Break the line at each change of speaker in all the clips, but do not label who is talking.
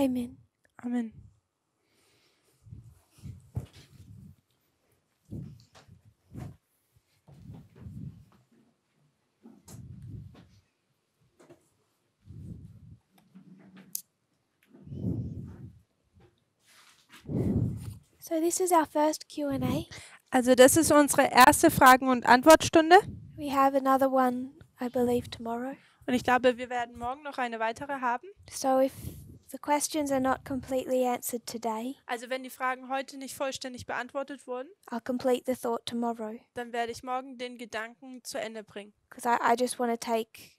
Amen.
Amen.
So this is our first Q&A.
Also das ist unsere erste Fragen- und Antwortstunde.
We have another one, I believe, tomorrow.
Und ich glaube, wir werden morgen noch eine weitere haben.
So if the questions are not completely answered today,
Also wenn die Fragen heute nicht vollständig beantwortet wurden,
I'll complete the thought tomorrow.
dann werde ich morgen den Gedanken zu Ende bringen.
Because I just want to take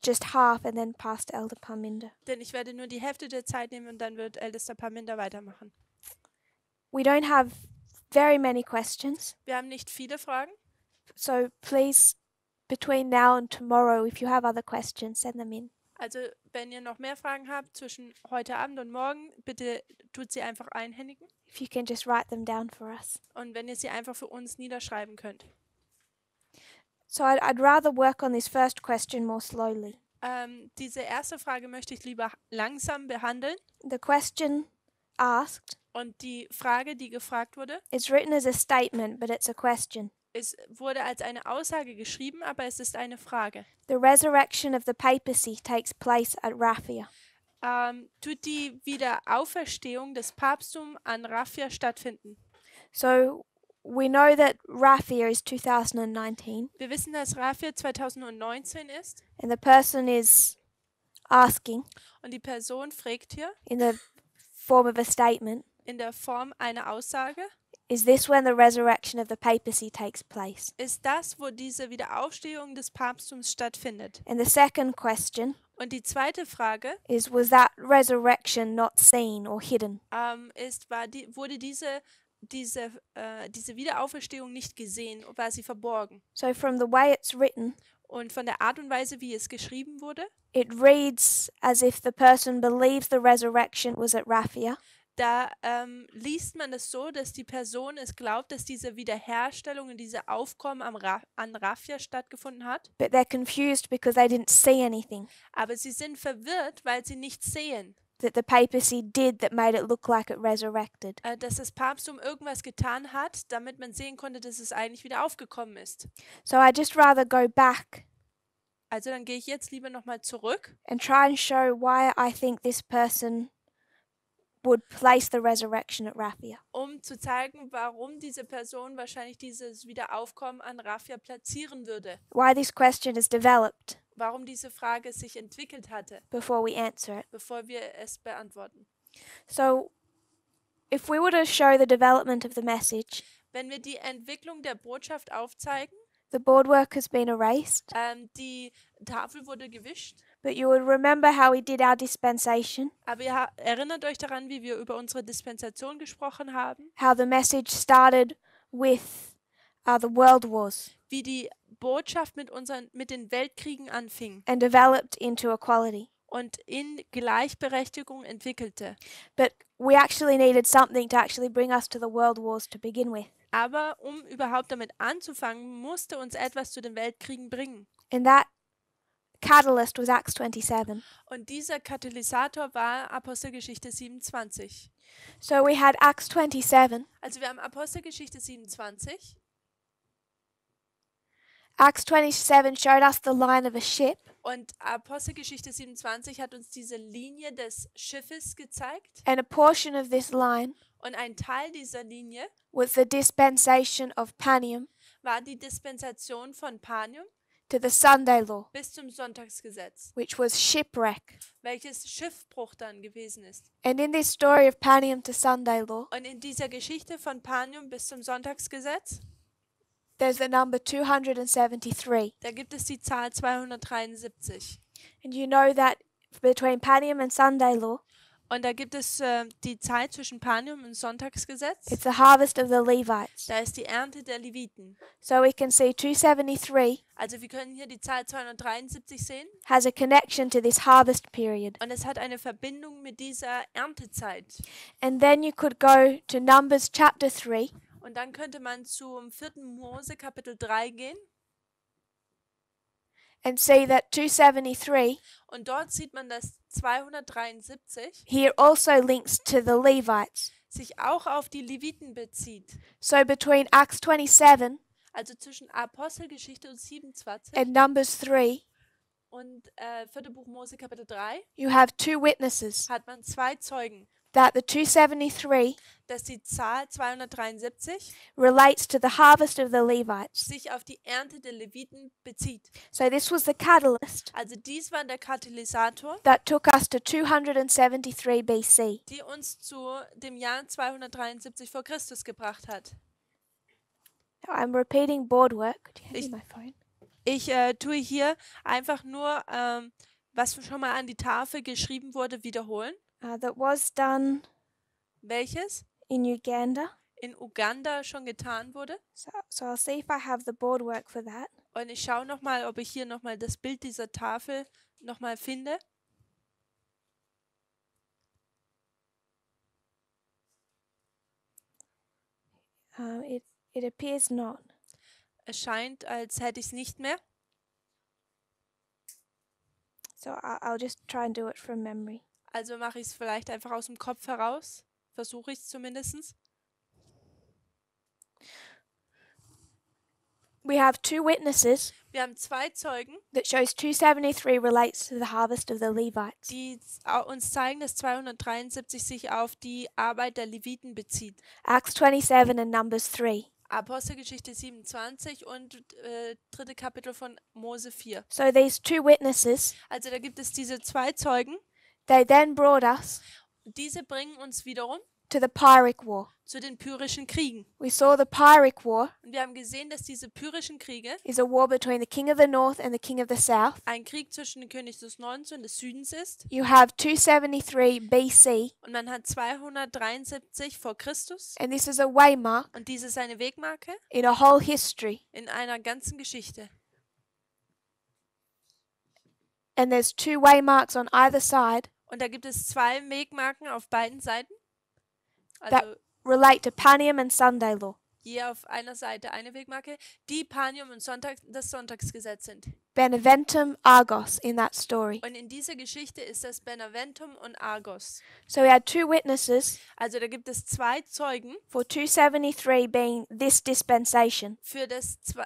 just half and then pass to Elder Parminder.
Denn ich werde nur die Hälfte der Zeit nehmen und dann wird Ältester Parminder weitermachen.
We don't have very many questions.
Wir haben nicht viele Fragen.
So please, between now and tomorrow, if you have other questions, send them in.
Also wenn ihr noch mehr Fragen habt zwischen heute Abend und morgen, bitte tut sie einfach einhändigen.
If you can just write them down for us.
Und wenn ihr sie einfach für uns niederschreiben könnt.
So I'd rather work on this first question more slowly.
Diese erste Frage möchte ich lieber langsam behandeln.
The question asked
Und die Frage, die gefragt wurde,
is written as a statement, but it's a question.
wurde als eine Aussage geschrieben, aber es ist eine Frage.
The resurrection of the papacy takes place at Raphia.
Tut die Wiederauferstehung des Papsttums an Raphia stattfinden?
So we know that Raphia is 2019,
Wir wissen, dass Raphia 2019 ist
and the person is asking
und die Person fragt hier
in the form of a statement,
in der Form einer Aussage,
is this when the resurrection of the papacy takes place?
ist das, wo diese Wiederaufstehung des Papsttums stattfindet?
And the second question
Und die zweite Frage
is, was that resurrection not seen or hidden?
wurde diese Wiederauferstehung nicht gesehen, war sie verborgen?
So from the way it's written,
Und von der Art und Weise, wie es geschrieben wurde,
it reads as if the person believes the resurrection was at Raphia,
da liest man es so, dass die Person es glaubt, dass diese Wiederherstellung und diese Aufkommen an Raphia stattgefunden hat.
but they're confused because they didn't see anything
Aber sie sind verwirrt, weil sie nichts sehen.
that the papacy did that made it look like it resurrected.
Dass das Papsttum irgendwas getan hat, damit man sehen konnte, dass es eigentlich wieder aufgekommen ist.
So I just rather go back
Also dann gehe ich jetzt lieber nochmal zurück
and try and show why I think this person would place the resurrection at Raphia.
um zu zeigen, warum diese Person wahrscheinlich dieses Wiederaufkommen an Raphia platzieren würde.
Why this question is developed
Warum diese Frage sich entwickelt hatte,
before we answer it.
bevor wir es beantworten.
So if we were to show the development of the message,
Wenn wir die Entwicklung der Botschaft aufzeigen,
the boardwork has been erased,
die Tafel wurde gewischt,
but you would remember how we did our dispensation,
aber ihr erinnert euch daran, wie wir über unsere Dispensation gesprochen haben,
how the message started with the world wars
wie die Botschaft mit den Weltkriegen anfing
and developed into equality.
und in Gleichberechtigung entwickelte.
But we actually needed something to actually bring us to the world wars to begin with.
Aber um überhaupt damit anzufangen, musste uns etwas zu den Weltkriegen bringen.
And that catalyst was Acts 27.
Und dieser Katalysator war Apostelgeschichte 27.
So we had Acts 27.
Also wir haben Apostelgeschichte 27.
Acts 27 showed us the line of a ship,
Und Apostelgeschichte 27 hat uns diese Linie des Schiffes gezeigt.
and a portion of this line
Und ein Teil dieser Linie
was the dispensation of Panium
war die Dispensation von Panium
to the Sunday law,
bis zum Sonntagsgesetz,
which was shipwreck.
welches Schiffbruch dann gewesen ist.
And in this story of Panium to Sunday law,
Und in dieser Geschichte von Panium bis zum Sonntagsgesetz,
there's the number 273.
da gibt es die Zahl 273.
And you know that between Panium and Sunday law,
Und da gibt es die Zeit zwischen Panium und Sonntagsgesetz.
it's the harvest of the Levites.
Da ist die Ernte der Leviten.
So we can see 273
Also wir können hier die Zahl 273 sehen.
has a connection to this harvest period.
Und es hat eine Verbindung mit dieser Erntezeit.
And then you could go to Numbers chapter 3,
Und dann könnte man zum 4. Mose Kapitel 3 gehen.
and see that 273
Und dort sieht man, dass 273
here also links to the Levites.
sich auch auf die Leviten bezieht.
So between Acts 27
Also zwischen Apostelgeschichte und 27
and Numbers 3,
und 4. Buch Mose Kapitel 3
you have two witnesses
hat man zwei Zeugen,
that the 273
dass die Zahl 273
relates to the harvest of the Levites.
sich auf die Ernte der Leviten bezieht.
So this was the catalyst
Also dies war der Katalysator,
that took us to 273 BC.
die uns zu dem Jahr 273 vor Christus gebracht hat.
Now I'm repeating board work. Do you have
Ich-
my phone?
Ich tue hier einfach nur, was schon mal an die Tafel geschrieben wurde, wiederholen.
That was done
Welches
in Uganda.
in Uganda schon getan wurde.
So I'll see if I have the board work for that.
Und ich schaue nochmal, ob ich hier nochmal das Bild dieser Tafel nochmal finde.
It appears not.
Es scheint, als hätte ich es nicht mehr.
So I'll just try and do it from memory.
Also mache ich es vielleicht einfach aus dem Kopf heraus. Versuche ich es zumindest.
We have two witnesses
Wir haben zwei Zeugen,
that shows 273 relates to the harvest of the Levites.
die uns zeigen, dass 273 sich auf die Arbeit der Leviten bezieht.
Acts 27 and Numbers 3.
Apostelgeschichte 27 und 3. Kapitel von Mose 4.
So these two witnesses,
Also da gibt es diese zwei Zeugen.
they then brought us
Diese bringen uns wiederum
to the Pyrrhic War.
zu den Pyrrhischen Kriegen.
We saw the Pyrrhic War
Und wir haben gesehen, dass diese Pyrrhischen Kriege
is a war between the king of the north and the king of the south.
ein Krieg zwischen dem König des Nordens und des Südens ist.
You have 273 BC,
Und man hat 273 vor Christus.
and this is a waymark
Und dies ist eine Wegmarke
in a whole history.
in einer ganzen Geschichte.
And there's two waymarks on either side
Und da gibt es zwei Wegmarken auf beiden Seiten.
that
Also
relate to Panium and Sunday law.
je auf einer Seite eine Wegmarke, die Panium und das Sonntagsgesetz sind.
Beneventum, Argos in that story.
Und in dieser Geschichte ist das Beneventum und Argos.
So we had two witnesses
Also da gibt es zwei Zeugen
for 273 being this dispensation.
für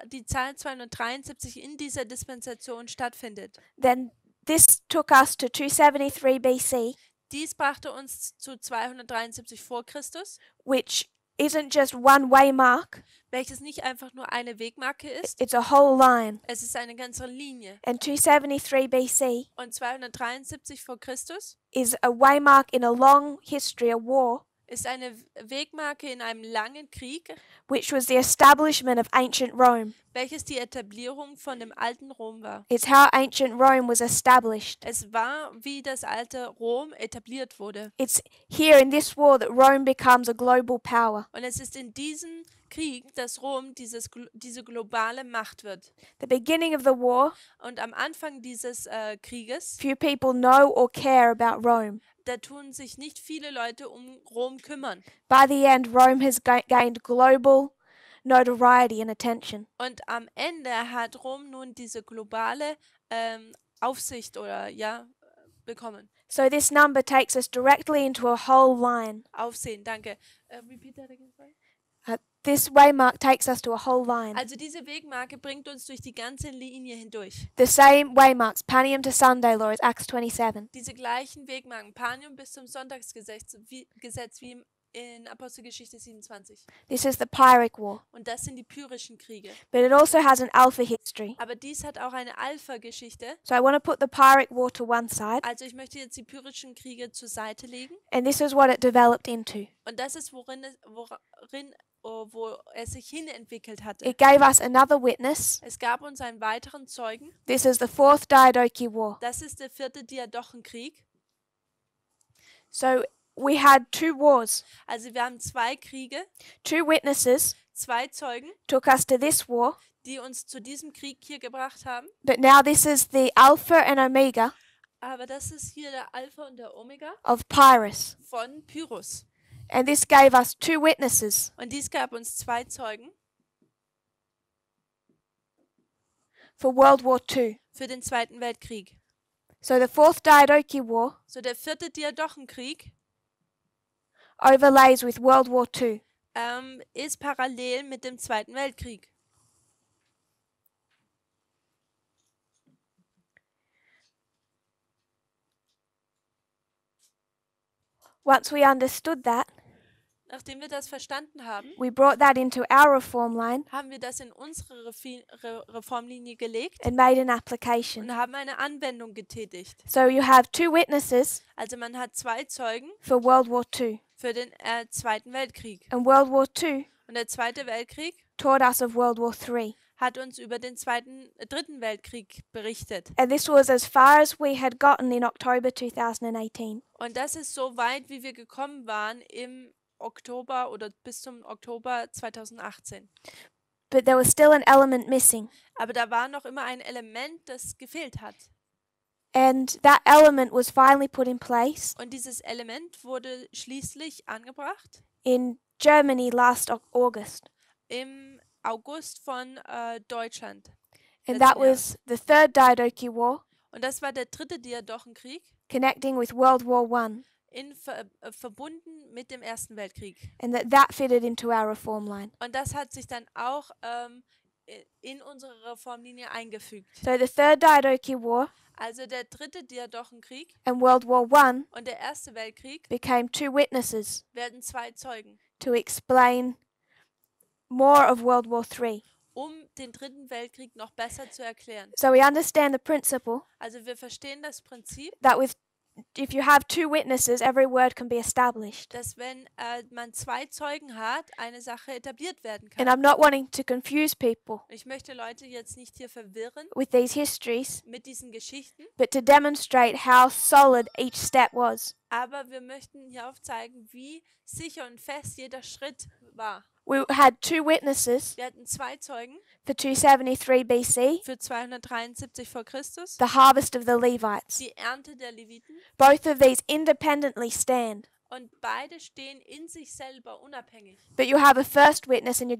die Zahl 273 in dieser Dispensation stattfindet.
Then this took us to 273 BC,
Dies brachte uns zu 273 vor Christus,
which isn't just one waymark,
welches nicht einfach nur eine Wegmarke ist,
it's a whole line.
es ist eine ganze Linie.
And 273 BC
Und 273 vor Christus
is a waymark in a long history, a war,
ist eine Wegmarke in einem langen Krieg,
which was the establishment of ancient Rome.
welches die Etablierung von dem alten Rom war.
It's how ancient Rome was established.
Es war, wie das alte Rom etabliert wurde.
It's here in this war that Rome becomes a global power.
Und es ist in diesem Krieg, dass Rom diese globale Macht wird.
The beginning of the war,
Und am Anfang dieses Krieges,
few people know or care about Rome.
da tun sich nicht viele Leute um Rom kümmern.
By the end, Rome has gained global notoriety and attention.
Und am Ende hat Rom nun diese globale Aufsicht oder bekommen.
So this number takes us directly into a whole line.
Aufsehen, danke. Repeat that again, sorry.
This waymark takes us to a whole line.
Also diese Wegmarke bringt uns durch die ganze Linie hindurch.
The same waymarks, Panium to Sunday law, as Acts 27.
Diese gleichen Wegmarken, Panium bis zum Sonntagsgesetz wie in Apostelgeschichte 27.
This is the Pyrrhic War.
Und das sind die Pyrrhischen Kriege.
But it also has an alpha history.
Aber dies hat auch eine Alpha-Geschichte.
So I want to put the Pyrrhic War to one side,
Also ich möchte jetzt die Pyrrhischen Kriege zur Seite legen.
and this is what it developed into.
Und das ist, wo es sich hin entwickelt hatte.
It gave us another witness.
Es gab uns einen weiteren Zeugen.
This is the fourth Diadochi War.
Das ist der 4. Diadochenkrieg.
So we had two wars.
Also wir haben zwei Kriege,
Two witnesses
zwei Zeugen,
took us to this war,
die uns zu diesem Krieg hier gebracht haben.
but now this is the Alpha and Omega
Aber das ist hier der Alpha und der Omega
of Pyrrhus.
von Pyrrhus.
And this gave us two witnesses
Und dies gab uns zwei Zeugen
for World War II.
für den Zweiten Weltkrieg.
So the Fourth Diadochi War
So der vierte Diadochenkrieg
overlays with World War II.
ist parallel mit dem Zweiten Weltkrieg.
Once we understood that,
Nachdem wir das verstanden haben,
we brought that into our reform line
haben wir das in unsere Reformlinie gelegt
and made an application.
und haben eine Anwendung getätigt.
So you have 2 witnesses
Also man hat 2 Zeugen
for World War II.
für den Zweiten Weltkrieg.
And World War II
Und der Zweite Weltkrieg
taught us of World War III.
hat uns über den Dritten Weltkrieg berichtet.
And this was as far as we had gotten in October 2018.
Und das ist so weit, wie wir gekommen waren im Oktober oder bis zum Oktober 2018.
But there was still an element missing.
Aber da war noch immer ein Element, das gefehlt hat.
And that element was finally put in place
Und dieses Element wurde schließlich angebracht
in Germany last August.
im August von Deutschland.
And
letzten
that was the Third Diadochi War,
Und das war der dritte Diadochenkrieg,
connecting with World War I.
Verbunden mit dem Ersten Weltkrieg.
And that fitted into our reform line.
Und das hat sich dann auch in unsere Reformlinie eingefügt.
So the Third Diadochi War
Also der dritte Diadochenkrieg
and World War I
und der Erste Weltkrieg
became 2 witnesses
werden 2 Zeugen,
to explain more of World War III.
um den Dritten Weltkrieg noch besser zu erklären.
So we understand the principle
Also wir verstehen das Prinzip,
that if you have 2 witnesses, every word can be established.
dass wenn man 2 Zeugen hat, eine Sache etabliert werden
And
kann.
I'm not wanting to confuse people
Ich möchte Leute jetzt nicht hier verwirren
with these histories,
mit diesen Geschichten,
but to demonstrate how solid each step was.
aber wir möchten hier aufzeigen, wie sicher und fest jeder Schritt war.
We had 2 witnesses
Wir hatten 2 Zeugen
for 273 BC,
für 273 vor Christus,
the harvest of the Levites.
die Ernte der Leviten,
Both of these independently stand,
und beide stehen in sich selber unabhängig.
but you have a first witness and you're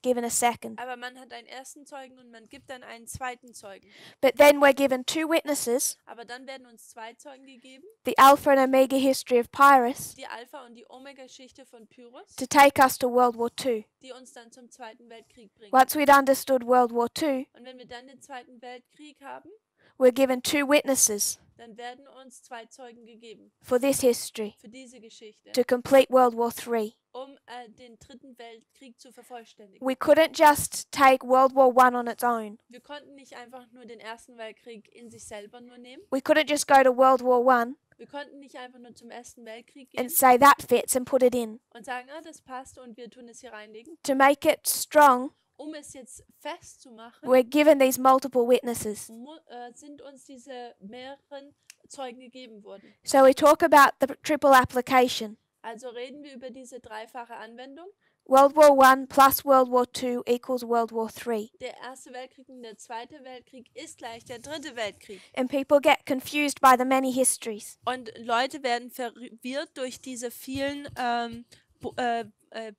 given a second.
Aber man hat einen ersten Zeugen und man gibt dann einen zweiten Zeugen.
But then we're given 2 witnesses,
Aber dann werden uns 2 Zeugen gegeben,
the Alpha and Omega history of Pyrrhus,
die Alpha- und die Omega-Geschichte von Pyrrhus,
to take us to World War II.
die uns dann zum Zweiten Weltkrieg bringt.
Once we'd understood World War II,
Und wenn wir dann den Zweiten Weltkrieg haben,
we're given 2 witnesses
dann werden uns 2 Zeugen gegeben
for this history
für diese Geschichte,
to complete World War III.
um den Dritten Weltkrieg zu vervollständigen.
We couldn't just take World War I on its own.
Wir konnten nicht einfach nur den Ersten Weltkrieg in sich selber nur nehmen.
We couldn't just go to World War I
Wir konnten nicht einfach nur zum Ersten Weltkrieg gehen
and say that fits and put it in.
und sagen, das passt und wir tun es hier reinlegen.
To make it strong,
Um es jetzt festzumachen,
we're given these multiple witnesses.
sind uns diese mehreren Zeugen gegeben worden.
So we talk about the triple application.
Also reden wir über diese dreifache Anwendung.
World War I plus World War II equals World War III.
Der Erste Weltkrieg und der Zweite Weltkrieg ist gleich der Dritte Weltkrieg.
And people get confused by the many histories.
Und Leute werden verwirrt durch diese vielen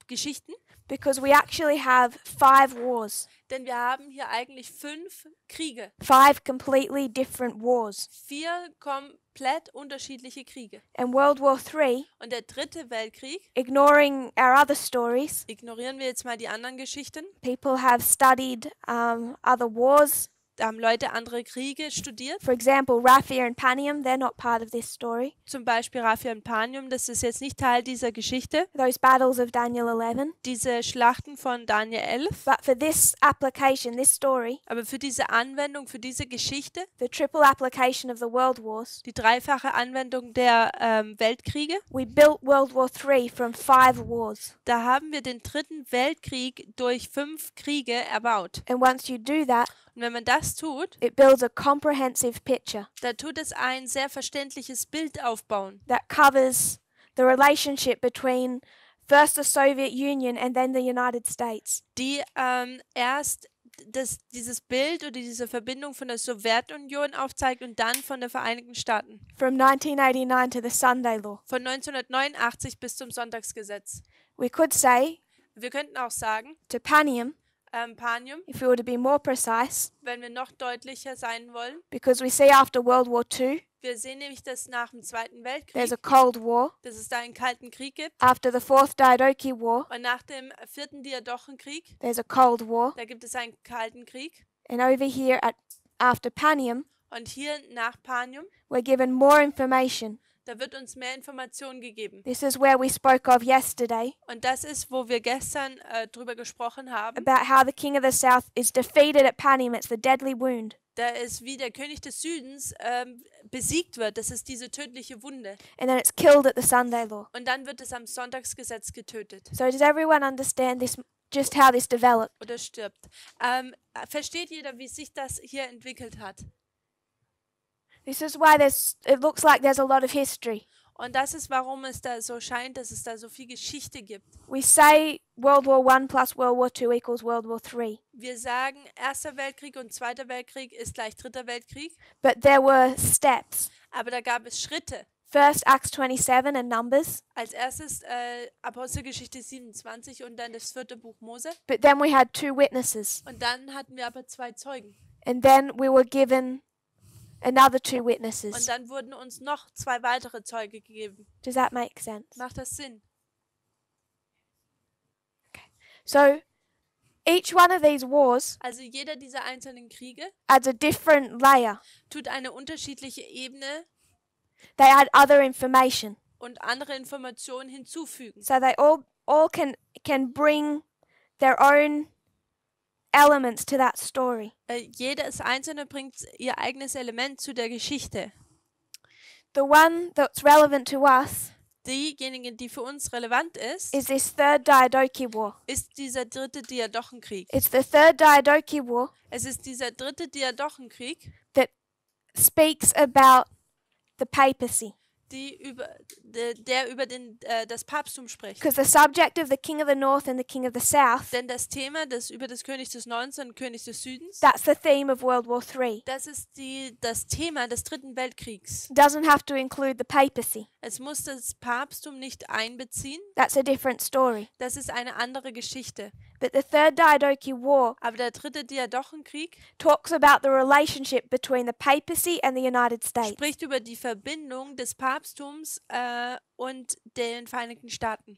Geschichten,
Because we actually have 5 wars.
denn wir haben hier eigentlich 5 Kriege.
5 completely different wars.
4 komplett unterschiedliche Kriege.
And World War III,
Und der Dritte Weltkrieg,
ignoring our other stories,
ignorieren wir jetzt mal die anderen Geschichten,
people have studied other wars.
da haben Leute andere Kriege studiert.
For example, Raphia and Panium, they're not part of this story.
Zum Beispiel Raphia und Panium, das ist jetzt nicht Teil dieser Geschichte.
Those battles of Daniel 11.
Diese Schlachten von Daniel 11.
But for this application, this story,
Aber für diese Anwendung, für diese Geschichte,
the triple application of the world wars,
die dreifache Anwendung der Weltkriege,
we built World War III from 5 wars.
da haben wir den Dritten Weltkrieg durch 5 Kriege erbaut.
And once you do that,
Und wenn man das tut,
it builds a comprehensive picture
da tut es ein sehr verständliches Bild aufbauen,
that covers the relationship between first the Soviet Union and then the United States.
die erst dieses Bild oder diese Verbindung von der Sowjetunion aufzeigt und dann von den Vereinigten Staaten.
From 1989 to the Sunday Law.
Von 1989 bis zum Sonntagsgesetz.
We could say
Wir könnten auch sagen,
to Panium,
Panium,
if we were to be more precise,
wenn wir noch deutlicher sein wollen.
because we see after World War II,
Wir sehen nämlich, dass nach dem Zweiten
there's a
Weltkrieg,
Cold War.
dass es da einen Kalten Krieg gibt.
After the Fourth Diadochi War,
Und nach dem Vierten Diadochenkrieg,
there's a Cold War.
da gibt es einen Kalten Krieg.
And over here after Panium,
Und hier nach Panium,
we're given more information.
da wird uns mehr Information gegeben.
This is where we spoke of yesterday
Und das ist, wo wir gestern drüber gesprochen haben.
about how the king of the south is defeated at Panium. It's the deadly wound.
Da ist, wie der König des Südens besiegt wird. Das ist diese tödliche Wunde.
And then it's killed at the Sunday law.
Und dann wird es am Sonntagsgesetz getötet
So does everyone understand this, just how this developed?
oder stirbt. Versteht jeder, wie sich das hier entwickelt hat?
This is why it looks like there's a lot of history.
Und das ist, warum es da so scheint, dass es da so viel Geschichte gibt.
We say World War I plus World War II equals World War III.
Wir sagen, Erster Weltkrieg und Zweiter Weltkrieg ist gleich Dritter Weltkrieg.
But there were steps.
Aber da gab es Schritte.
First, Acts 27 and Numbers.
Als erstes Apostelgeschichte 27 und dann das 4. Buch Mose.
But then we had 2 witnesses.
Und dann hatten wir aber 2 Zeugen.
And then we were given another 2
Und
witnesses.
dann wurden uns noch 2 weitere Zeuge gegeben.
Does that make sense?
Macht das Sinn?
So each one of these wars
Also jeder dieser einzelnen Kriege
adds a different layer.
tut eine unterschiedliche Ebene
They add other information.
und andere Informationen hinzufügen.
So they all can bring their own elements to that story.
Jedes einzelne bringt ihr eigenes Element zu der Geschichte.
The one that's relevant to us
Diejenige, die für uns relevant ist,
is this third Diadochi War.
ist dieser 3. Diadochenkrieg.
It's the third Diadochi War
Es ist dieser 3. Diadochenkrieg,
that speaks about the papacy.
der über das Papsttum spricht.
Because the subject of the king of the north and the king of the south,
Denn das Thema über das König des Nordens und König des Südens,
that's the theme of World War III.
das ist das Thema des 3. Weltkriegs.
Doesn't have to include the papacy.
Es muss das Papsttum nicht einbeziehen.
That's a different story.
Das ist eine andere Geschichte.
But the third Diadochi War
Aber der 3. Diadochenkrieg
talks about the relationship between the papacy and the United States.
spricht über die Verbindung des Papsttums und den Vereinigten Staaten.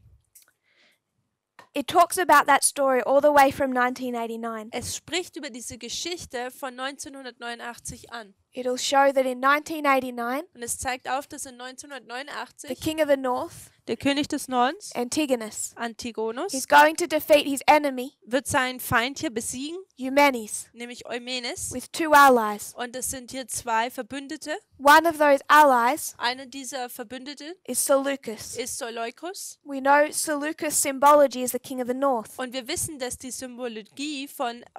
It talks about that story all the way from 1989.
Es spricht über diese Geschichte von 1989 an.
It'll show that in 1989,
Und es zeigt auf, dass in
the
1989
king of the north,
der König des Nordens,
Antigonus,
Antigonus,
he's going to defeat his enemy,
wird seinen Feind hier besiegen,
Eumenes,
nämlich Eumenes.
with 2 allies.
Und es sind hier 2 Verbündete.
One of those allies
Einer dieser Verbündeten
is Seleucus.
ist Seleukus.
We know Seleucus' symbology is the king of the north.
Und wir wissen, dass die Symbologie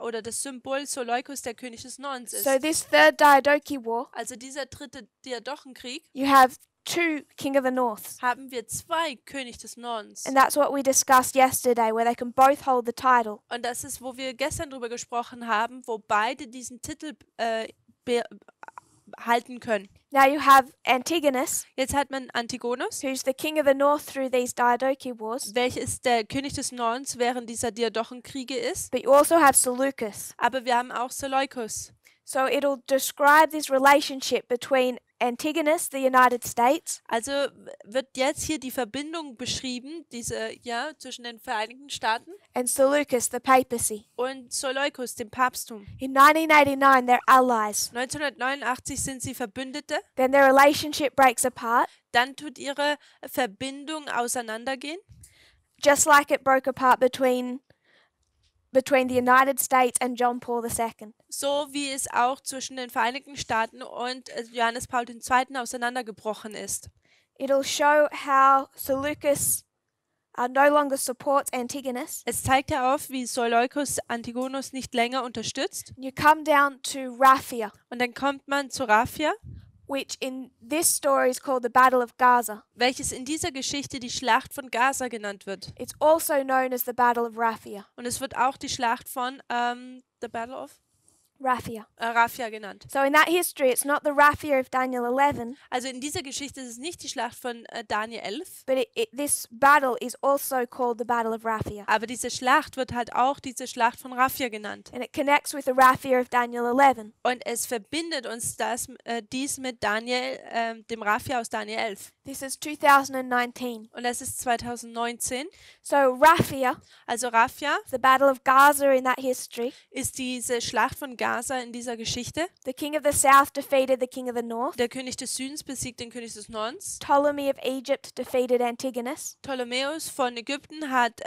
oder das Symbol Seleukus der König des Nordens ist.
So this third Diadochi War,
Also dieser 3. Diadochenkrieg
you have 2 king of the north.
haben wir 2 König des Nordens.
And that's what we discussed yesterday, where they can both hold the title.
Und das ist, wo wir gestern drüber gesprochen haben, wo beide diesen Titel halten können.
Now you have Antigonus,
Jetzt hat man Antigonus,
who's the king of the north through these Diadochi Wars,
welches der König des Nordens während dieser Diadochenkriege ist.
but you also have Seleucus.
Aber wir haben auch Seleukus.
So it'll describe this relationship between Antigonus, the United States,
Also wird jetzt hier die Verbindung beschrieben, zwischen den Vereinigten Staaten
and Seleucus, the papacy.
und Seleukus, dem Papsttum.
In 1989, they're allies.
1989 sind sie Verbündete,
Then their relationship breaks apart,
dann tut ihre Verbindung auseinandergehen,
just like it broke apart between the United States and John Paul II.
so wie es auch zwischen den Vereinigten Staaten und Johannes Paul II. Auseinandergebrochen ist.
It'll show how Seleucus no longer supports Antigonus.
Es zeigt ja auf, wie Seleukus Antigonus nicht länger unterstützt.
You come down to Raphia,
Und dann kommt man zu Raphia,
which in this story is called the Battle of Gaza.
welches in dieser Geschichte die Schlacht von Gaza genannt wird.
It's also known as the Battle of Raphia.
Und es wird auch die Schlacht von The Battle of Raphia genannt.
So in that history, it's not the Raphia of Daniel 11,
Also in dieser Geschichte ist es nicht die Schlacht von Daniel 11,
but this battle is also called the Battle of Raphia.
aber diese Schlacht wird halt auch diese Schlacht von Raphia genannt.
And it connects with the Raphia of Daniel 11.
Und es verbindet uns dies mit Daniel, dem Raphia aus Daniel 11.
This is 2019.
Und das ist 2019.
So Raphia,
Also Raphia
the Battle of Gaza in that history,
ist diese Schlacht von Gaza in dieser Geschichte.
the king of the south defeated the king of the north.
Der König des Südens besiegt den König des Nordens.
Ptolemy of Egypt defeated Antigonus.
Ptolemäus von Ägypten hat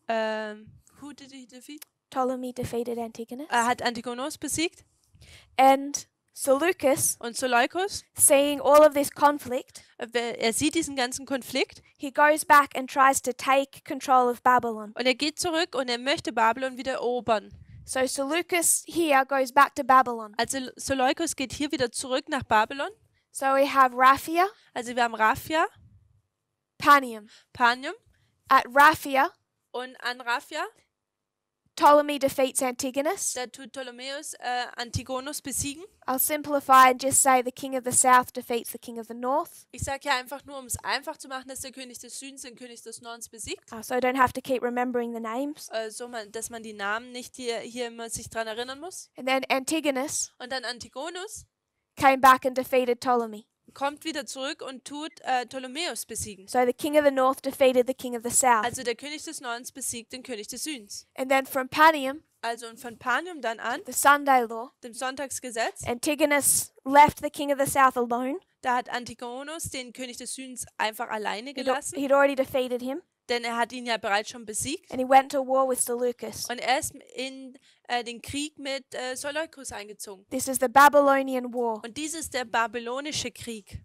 who did he defeat?
Ptolemy defeated Antigonus.
Er hat Antigonos besiegt.
And Seleucus,
Und Seleukos,
seeing all of this conflict,
er sieht diesen ganzen Konflikt
he goes back and tries to take control of Babylon.
und er geht zurück und er möchte Babylon wieder erobern.
So Seleucus here goes back to Babylon.
Also Seleukos geht hier wieder zurück nach Babylon.
So we have Raphia,
Also wir haben Raphia,
Panium.
Panium
At Raphia,
und an Raphia,
Ptolemy defeats Antigonus.
da tut Ptolemäus Antigonos besiegen.
I'll simplify and just say the king of the south defeats the king of the north.
Ich sage ja einfach nur, um es einfach zu machen, dass der König des Südens den König des Nordens besiegt.
So I don't have to keep remembering the names.
Dass man die Namen nicht hier immer sich dran erinnern muss.
And then Antigonus
Und dann Antigonus
came back and defeated Ptolemy.
kommt wieder zurück und tut Ptolemäus besiegen.
So the king of the north defeated the king of the south.
Also der König des Nordens besiegt den König des Südens.
And then from Panium,
Also und von Panium dann an,
the Sunday law,
dem Sonntagsgesetz,
Antigonus left the king of the south alone.
da hat Antigonos den König des Südens einfach alleine gelassen,
He'd already defeated him.
denn er hat ihn ja bereits schon besiegt.
And he went to war with Seleucus.
Und er ist in den Krieg mit Seleukos eingezogen.
This is the Babylonian War.
Und dies ist der babylonische Krieg.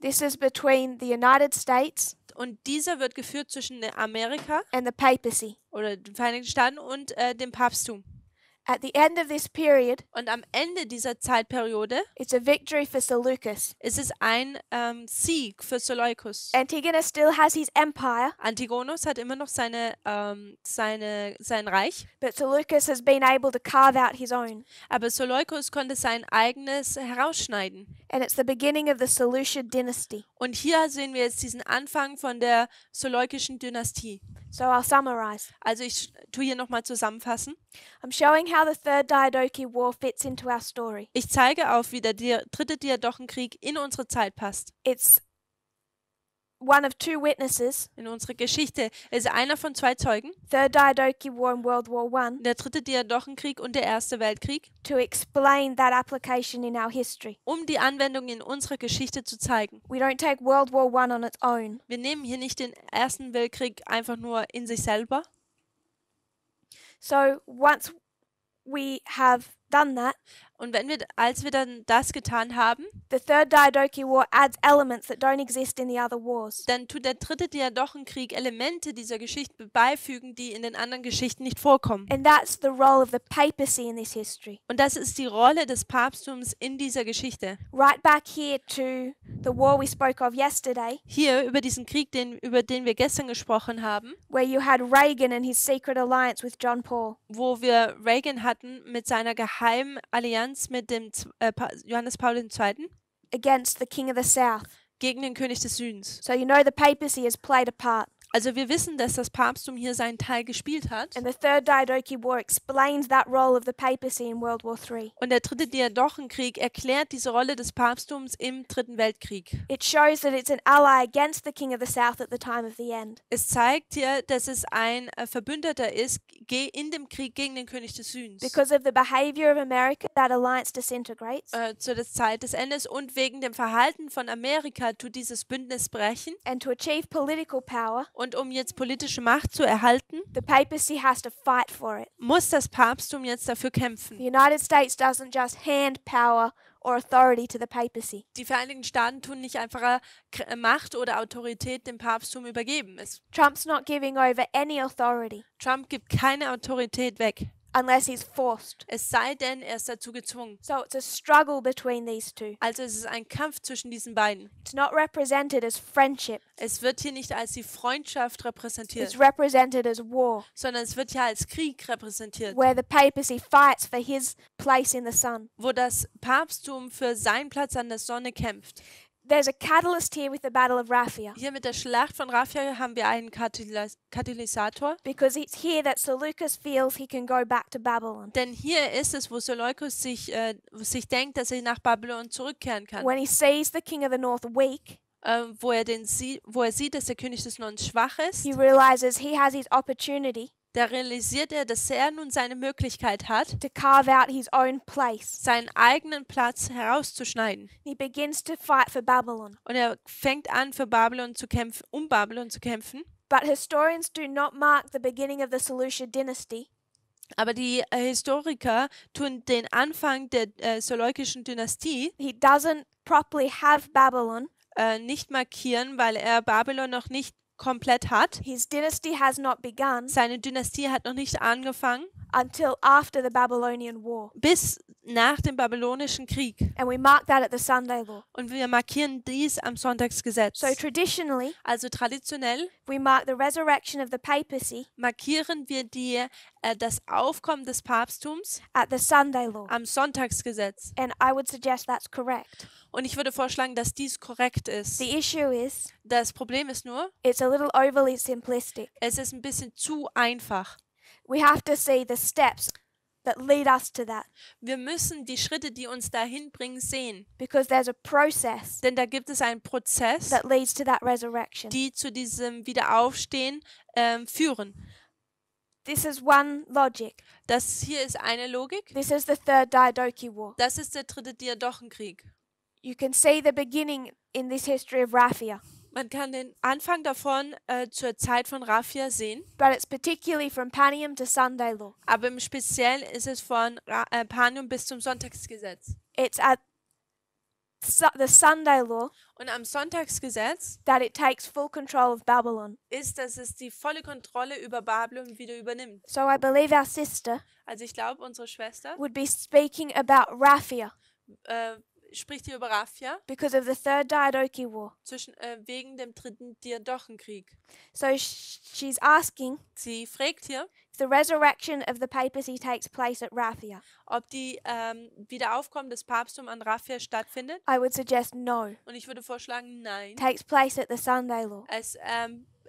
This is between the United States
Und dieser wird geführt zwischen Amerika
and the papacy.
oder den Vereinigten Staaten und dem Papsttum.
At the end of this period,
Und am Ende dieser Zeitperiode
it's a victory for Seleucus.
ist es ein Sieg für Seleukos.
Antigonus still has his empire,
Antigonos hat immer noch sein Reich,
but Seleucus has been able to carve out his own.
aber Seleukos konnte sein eigenes herausschneiden.
And it's the beginning of the Seleucid dynasty.
Und hier sehen wir jetzt diesen Anfang von der Seleukischen Dynastie.
So I'll summarize.
Also ich tue hier nochmal zusammenfassen.
I'm showing how the Third Diadochi War fits into our story.
Ich zeige auf, wie der dritte Diadochenkrieg in unsere Zeit passt.
It's one of two witnesses,
In unsere Geschichte. Es ist einer von zwei Zeugen,
Third Diadochi War and World War I,
der dritte Diadochenkrieg und der Erste Weltkrieg,
to explain that application in our history.
um die Anwendung in unserer Geschichte zu zeigen.
We don't take World War I on its own.
Wir nehmen hier nicht den Ersten Weltkrieg einfach nur in sich selber.
So once we have done that,
Und als wir dann das getan haben,
the Third Diadochi War adds elements that don't exist in the other wars.
dann tut der dritte Diadochenkrieg Elemente dieser Geschichte beifügen, die in den anderen Geschichten nicht vorkommen.
And that's the role of the papacy in this history.
Und das ist die Rolle des Papsttums in dieser Geschichte.
Right back here to the war we spoke of yesterday,
Hier über diesen Krieg, über den wir gestern gesprochen haben,
where you had Reagan and his secret alliance with John Paul.
wo wir Reagan hatten mit seiner geheimen Allianz mit dem Johannes Paul II.
Against the king of the south.
Gegen den König des Südens.
So you know the papacy has played a part.
Also wir wissen, dass das Papsttum hier seinen Teil gespielt hat.
And the Third Diadochi War explains that role of the papacy in World War III.
Und der dritte Diadochenkrieg erklärt diese Rolle des Papsttums im Dritten Weltkrieg.
It shows that it's an ally against the king of the south at the time of the end.
Es zeigt hier, dass es ein Verbündeter ist in dem Krieg gegen den König des Südens.
Because of the behavior of America, that alliance disintegrates.
Zu der Zeit des Endes und wegen dem Verhalten von Amerika tut dieses Bündnis brechen.
And to achieve political power,
Und um jetzt politische Macht zu erhalten,
the papacy has to fight for it.
muss das Papsttum jetzt dafür kämpfen.
The United States doesn't just hand power or authority to the papacy.
Die Vereinigten Staaten tun nicht einfach Macht oder Autorität dem Papsttum übergeben.
Trump's not giving over any authority.
Trump gibt keine Autorität weg.
unless he's forced.
Es sei denn, er ist dazu gezwungen.
So it's a struggle between these two.
Also es ist ein Kampf zwischen diesen beiden.
It's not represented as friendship,
Es wird hier nicht als die Freundschaft repräsentiert,
it's represented as war,
sondern es wird hier als Krieg repräsentiert,
where the papacy fights for his place in the sun.
wo das Papsttum für seinen Platz an der Sonne kämpft.
There's a catalyst here with the Battle of Raphia,
Hier mit der Schlacht von Raphia haben wir einen Katalysator,
because it's here that Seleucus feels he can go back to Babylon.
denn hier ist es, wo Seleukus sich denkt, dass er nach Babylon zurückkehren kann.
When he sees the king of the north weak,
Wo er sieht, dass der König des Nordens schwach ist,
he realizes he has his opportunity
da realisiert er, dass er nun seine Möglichkeit hat,
to carve out his own place.
seinen eigenen Platz herauszuschneiden.
He begins to fight for Babylon.
Und er fängt an, für Babylon zu kämpfen, um Babylon zu kämpfen.
But historians do not mark the beginning of the Seleucid dynasty
Aber die Historiker tun den Anfang der seleukischen Dynastie
he doesn't properly have Babylon.
nicht markieren, weil er Babylon noch nicht komplett hat.
His dynasty has not begun
Seine Dynastie hat noch nicht angefangen,
until after the Babylonian War.
bis nach dem babylonischen Krieg.
And we mark that at the Sunday law.
Und wir markieren dies am Sonntagsgesetz.
So traditionally,
Also traditionell
we mark the resurrection of the papacy
markieren wir das Aufkommen des Papsttums
at the Sunday law.
am Sonntagsgesetz.
And I would suggest that's correct.
Und ich würde vorschlagen, dass dies korrekt ist.
The issue is,
Das Problem ist nur,
it's a little overly simplistic.
es ist ein bisschen zu einfach.
We have to see the steps that lead us to that,
Wir müssen die Schritte, die uns dahin bringen, sehen.
because there's a process
Denn da gibt es einen Prozess,
that leads to that resurrection.
die zu diesem Wiederaufstehen führen.
This is one logic.
Das hier ist eine Logik.
This is the third Diadochi War.
Das ist der dritte Diadochenkrieg.
You can see the beginning in this history of Raphia,
Man kann den Anfang davon zur Zeit von Raphia sehen,
but it's particularly from Panium to Sunday law.
aber im Speziellen ist es von Panium bis zum Sonntagsgesetz.
It's at the Sunday law
Und am Sonntagsgesetz
that it takes full control of Babylon.
ist, dass es die volle Kontrolle über Babylon wieder übernimmt.
So I believe our sister
Also ich glaube, unsere Schwester
would be speaking about Raphia
spricht hier über Raphia
because of the third Diadochi War.
wegen dem dritten Diadochenkrieg.
So she's asking
Sie fragt hier,
if the resurrection of the papacy takes place at Raphia.
ob die Wiederaufkommen des Papsttums an Raphia stattfindet.
I would suggest no.
Und ich würde vorschlagen, nein.
Takes place at the Sunday law.
Es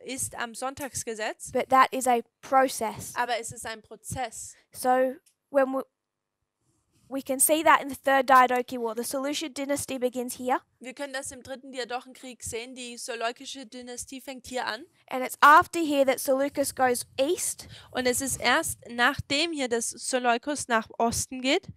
ist am Sonntagsgesetz,
But that is a process.
aber es ist ein Prozess.
So when we can see that in the third Diadochi War. The Seleucid dynasty begins here,
Wir können das im dritten Diadochenkrieg sehen. Die seleukische Dynastie fängt hier an.
and it's after here that Seleucus goes east,
Und es ist erst nachdem hier das Seleukus nach Osten geht.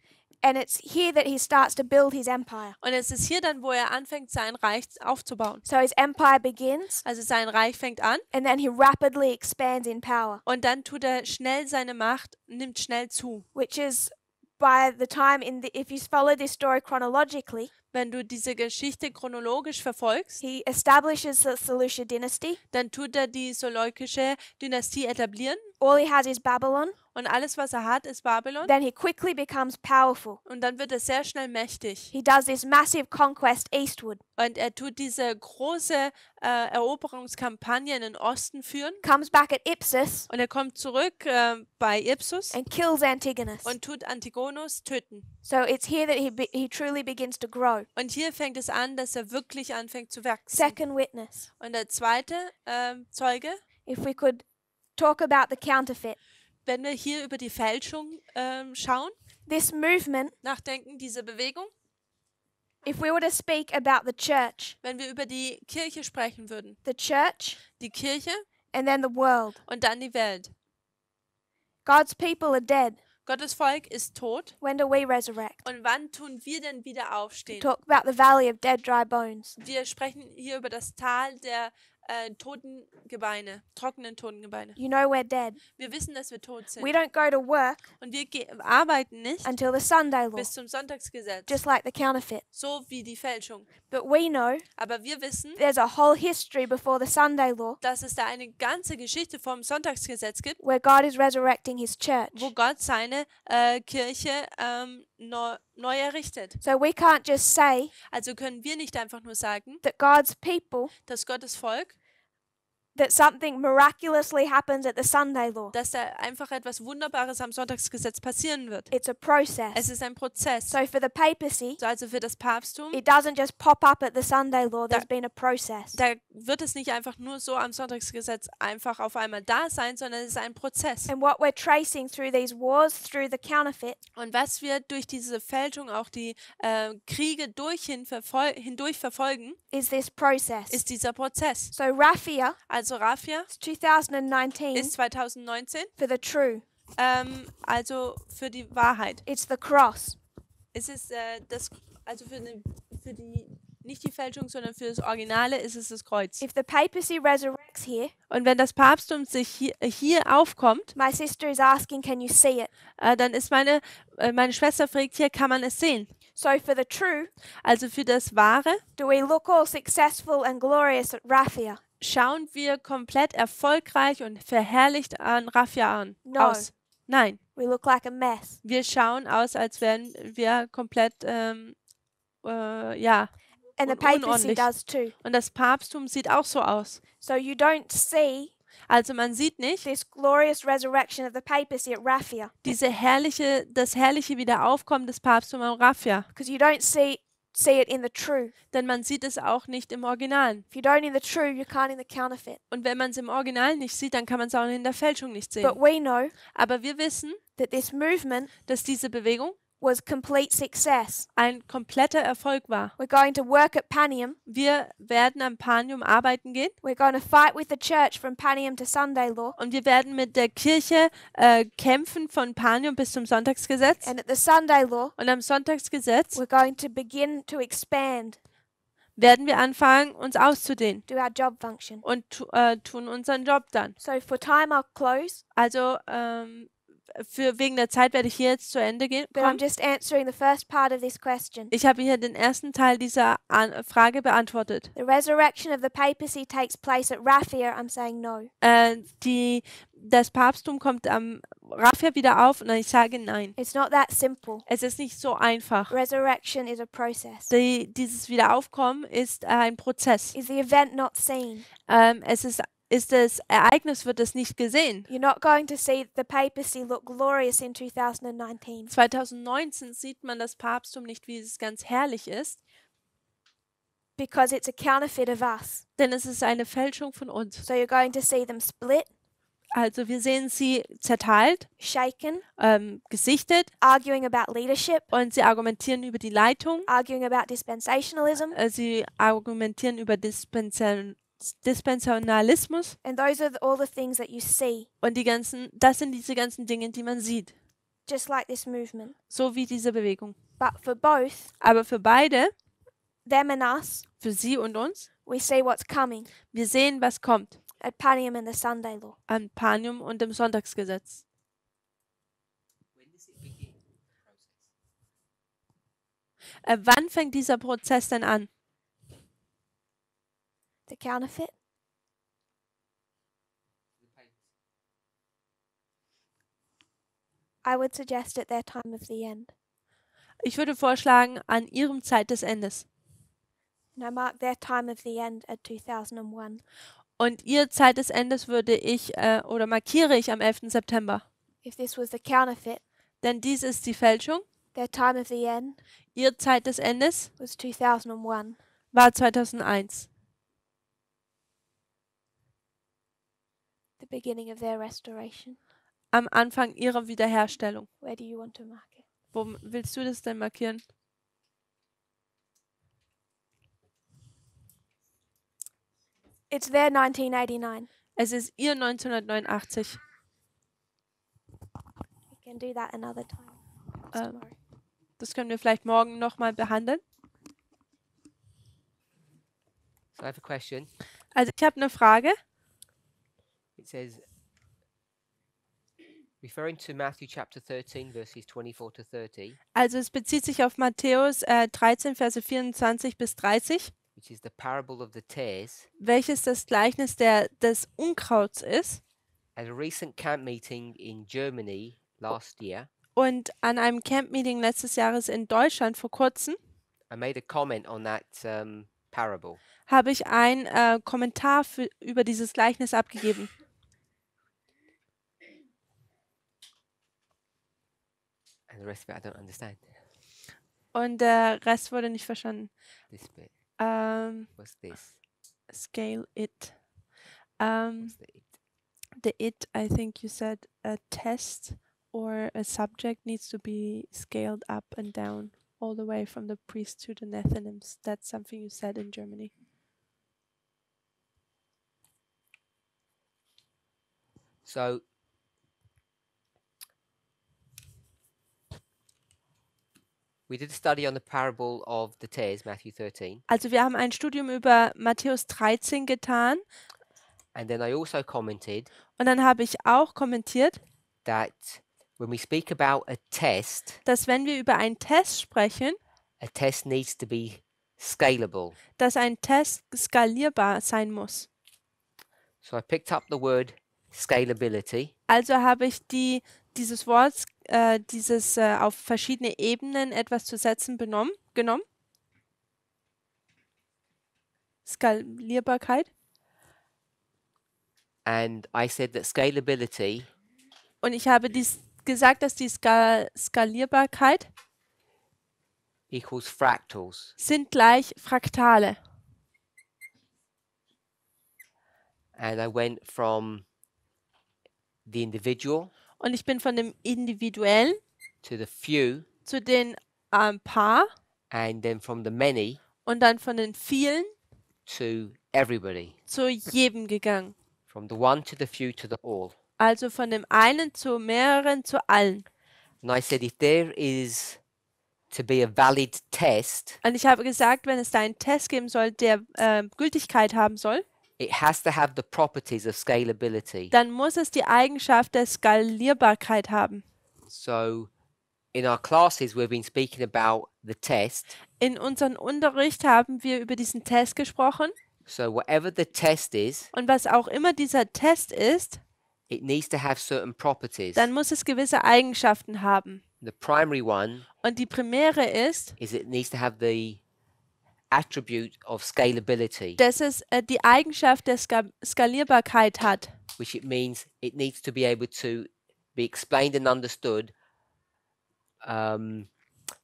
and it's here that he starts to build his empire.
Und es ist hier dann, wo er anfängt, sein Reich aufzubauen.
So his empire begins,
Also sein Reich fängt an
and then he rapidly expands in power,
und dann tut er schnell seine Macht, nimmt schnell zu.
which is by the time if you follow this story chronologically,
Wenn du diese Geschichte chronologisch verfolgst,
he establishes the Seleucid dynasty.
dann tut er die seleukische Dynastie etablieren
All he has is Babylon.
und alles, was er hat, ist Babylon.
Then he quickly becomes powerful.
Und dann wird er sehr schnell mächtig.
He does this massive conquest eastward,
Und er tut diese große Eroberungskampagne in den Osten führen.
comes back at Ipsus,
Und er kommt zurück bei Ipsus
and kills Antigonus.
und tut Antigonus töten.
So it's here that he truly begins to grow.
Und hier fängt es an, dass er wirklich anfängt zu wachsen.
Second witness.
Und der zweite Zeuge,
If we could talk about the counterfeit.
wenn wir hier über die Fälschung schauen,
This movement,
nachdenken, diese Bewegung,
if we were to speak about the church,
wenn wir über die Kirche sprechen würden,
the church
die Kirche
and then the world.
und dann die Welt.
God's people are dead.
Gottes Volk ist tot.
When do we resurrect?
Und wann tun wir denn wieder
We
aufstehen?
talk about the valley of dead, dry bones.
Wir sprechen hier über das Tal der trockenen Totengebeine.
You know we're dead.
Wir wissen, dass wir tot
We
sind.
don't go to work
Und wir arbeiten nicht
until the Sunday law,
bis zum Sonntagsgesetz,
just like the counterfeit.
so wie die Fälschung.
But we know
Aber wir wissen,
there's a whole history before the Sunday law
dass es da eine ganze Geschichte vom Sonntagsgesetz gibt,
where God is resurrecting his church.
wo Gott seine Kirche neu errichtet.
So we can't just say
Also können wir nicht einfach nur sagen,
that God's people,
dass Gottes Volk,
that something miraculously happens at the Sunday law.
dass da einfach etwas Wunderbares am Sonntagsgesetz passieren wird.
It's a process.
Es ist ein Prozess.
So for the papacy,
So also für das Papsttum,
it doesn't just pop up at the Sunday law. There's been a process.
da wird es nicht einfach nur so am Sonntagsgesetz einfach auf einmal da sein, sondern es ist ein Prozess.
And what we're tracing through these wars, through the counterfeit,
Und was wir durch diese Fälschung, auch die Kriege hindurch verfolgen,
is this process.
ist dieser Prozess.
So Raphia
Also Raphia
is 2019
ist 2019,
for the true.
also für die Wahrheit.
It's the cross.
Es ist also für die, nicht die Fälschung, sondern für das Originale ist es das Kreuz.
If the papacy resurrects here,
Und wenn das Papsttum sich hier aufkommt,
my sister is asking, can you see it?
dann ist meine Schwester fragt hier, kann man es sehen?
So for the true,
Also für das Wahre
do we look all successful and glorious at Raphia?
schauen wir komplett erfolgreich und verherrlicht an Raphia
No.
aus. Nein,
We look like a mess.
wir schauen aus, als wären wir komplett, ja.
And the
Und
papacy
unordentlich.
does too.
Und das Papsttum sieht auch so aus.
So you don't see
Also man sieht nicht
this glorious resurrection of the papacy at Raphia
das herrliche Wiederaufkommen des Papsttums am Raphia.
because you don't see it in the true.
Denn man sieht es auch nicht im Original.
If you don't in the true, you can't in the counterfeit.
Und wenn man es im Original nicht sieht, dann kann man es auch in der Fälschung nicht sehen.
But we know
Aber wir wissen,
that this movement
dass diese Bewegung
was complete success.
ein kompletter Erfolg war.
We're going to work at Panium.
Wir werden am Panium arbeiten gehen
We're going to fight with the church from Panium to Sunday law.
und wir werden mit der Kirche kämpfen von Panium bis zum Sonntagsgesetz.
And at the Sunday law,
Und am Sonntagsgesetz
we're going to begin to expand,
werden wir anfangen, uns auszudehnen
do our job function.
und tun unseren Job dann.
So for time, I'll close,
Also wegen der Zeit werde ich hier jetzt zu Ende
but I'm
kommen.
just answering the first part of this question.
Ich habe hier den ersten Teil dieser Frage beantwortet.
The resurrection of the papacy takes place at Raphia. I'm saying no.
Das Papsttum kommt am Raphia wieder auf und ich sage nein.
It's not that simple.
Es ist nicht so einfach.
Resurrection is a process.
Dieses Wiederaufkommen ist ein Prozess.
Is the event not seen?
Das Ereignis wird es nicht gesehen.
You're not going to see the papacy look glorious in 2019
2019 sieht man das Papsttum nicht, wie es ganz herrlich ist,
because it's a counterfeit of us.
denn es ist eine Fälschung von uns.
So you're going to see them split,
Also wir sehen sie zerteilt,
shaken,
gesichtet
arguing about leadership,
und sie argumentieren über die Leitung,
arguing about dispensationalism,
sie argumentieren über Dispensationalismus
and those are all the things that you see,
und das sind diese ganzen Dinge, die man sieht,
just like this movement.
so wie diese Bewegung.
But for both,
Aber für beide,
them and us,
für sie und uns,
we see what's coming
wir sehen, was kommt
at Panium and the Sunday law.
an Panium und dem Sonntagsgesetz. Wann fängt dieser Prozess denn an?
The counterfeit? I would suggest at their time of the end.
Ich würde vorschlagen, an ihrem Zeit des Endes.
And I mark their time of the end at 2001.
Und ihr Zeit des Endes würde ich oder markiere ich am 11. September.
If this was the counterfeit,
Denn dies ist die Fälschung.
their time of the end
Ihr Zeit des Endes
was 2001.
war 2001.
The beginning of their restoration.
Am Anfang ihrer Wiederherstellung.
Where do you want to mark it?
Wo willst du das denn markieren?
It's their 1989.
Es ist ihr 1989.
We can do that another time.
Ähm, Das können wir vielleicht morgen nochmal behandeln.
So I have a question.
Also ich habe eine Frage.
It says, referring to Matthew chapter 13, verses 24 to 30,
Also es bezieht sich auf Matthäus 13, Verse 24 bis 30,
which is the parable of the tares.
welches das Gleichnis des Unkrauts ist.
At a recent camp meeting in Germany last year,
Und an einem Camp-Meeting letztes Jahres in Deutschland vor kurzem
I made a comment on that parable.
habe ich einen Kommentar über dieses Gleichnis abgegeben.
And the rest of it I don't understand.
Und der Rest wurde nicht verstanden.
This bit. What's this?
Scale it.
What's the it?
The it, I think you said a test or a subject needs to be scaled up and down all the way from the priest to the Nethinims. That's something you said in Germany.
So we did a study on the parable of the tares, Matthew 13,
Also wir haben ein Studium über Matthäus 13 getan
and then I also commented
und dann habe ich auch kommentiert,
that when we speak about a test
dass wenn wir über einen Test sprechen,
a test needs to be scalable.
dass ein Test skalierbar sein muss.
So I picked up the word scalability,
Also habe ich dieses Wort, auf verschiedene Ebenen etwas zu setzen genommen. Skalierbarkeit.
and I said that scalability
Und ich habe gesagt, dass die Skalierbarkeit
equals fractals.
sind gleich Fraktale.
And I went from the individual
Und ich bin von dem Individuellen
to the few,
zu den Paar
and then from the many
und dann von den vielen
to everybody.
zu jedem gegangen.
From the one to the few to the all.
Also von dem einen zu mehreren zu allen.
And I said, if there is to be a valid test,
Und ich habe gesagt, wenn es da einen Test geben soll, der Gültigkeit haben soll,
it has to have the properties of scalability.
dann muss es die Eigenschaft der Skalierbarkeit haben.
So in our classes, we've been speaking about the test.
In unserem Unterricht haben wir über diesen Test gesprochen.
So whatever the test is,
Und was auch immer dieser Test ist,
it needs to have certain properties.
dann muss es gewisse Eigenschaften haben.
The primary one
Und die primäre ist,
is it needs to have the attribute of scalability,
dass es die Eigenschaft der Skalierbarkeit hat.
which it means it needs to be able to be explained and understood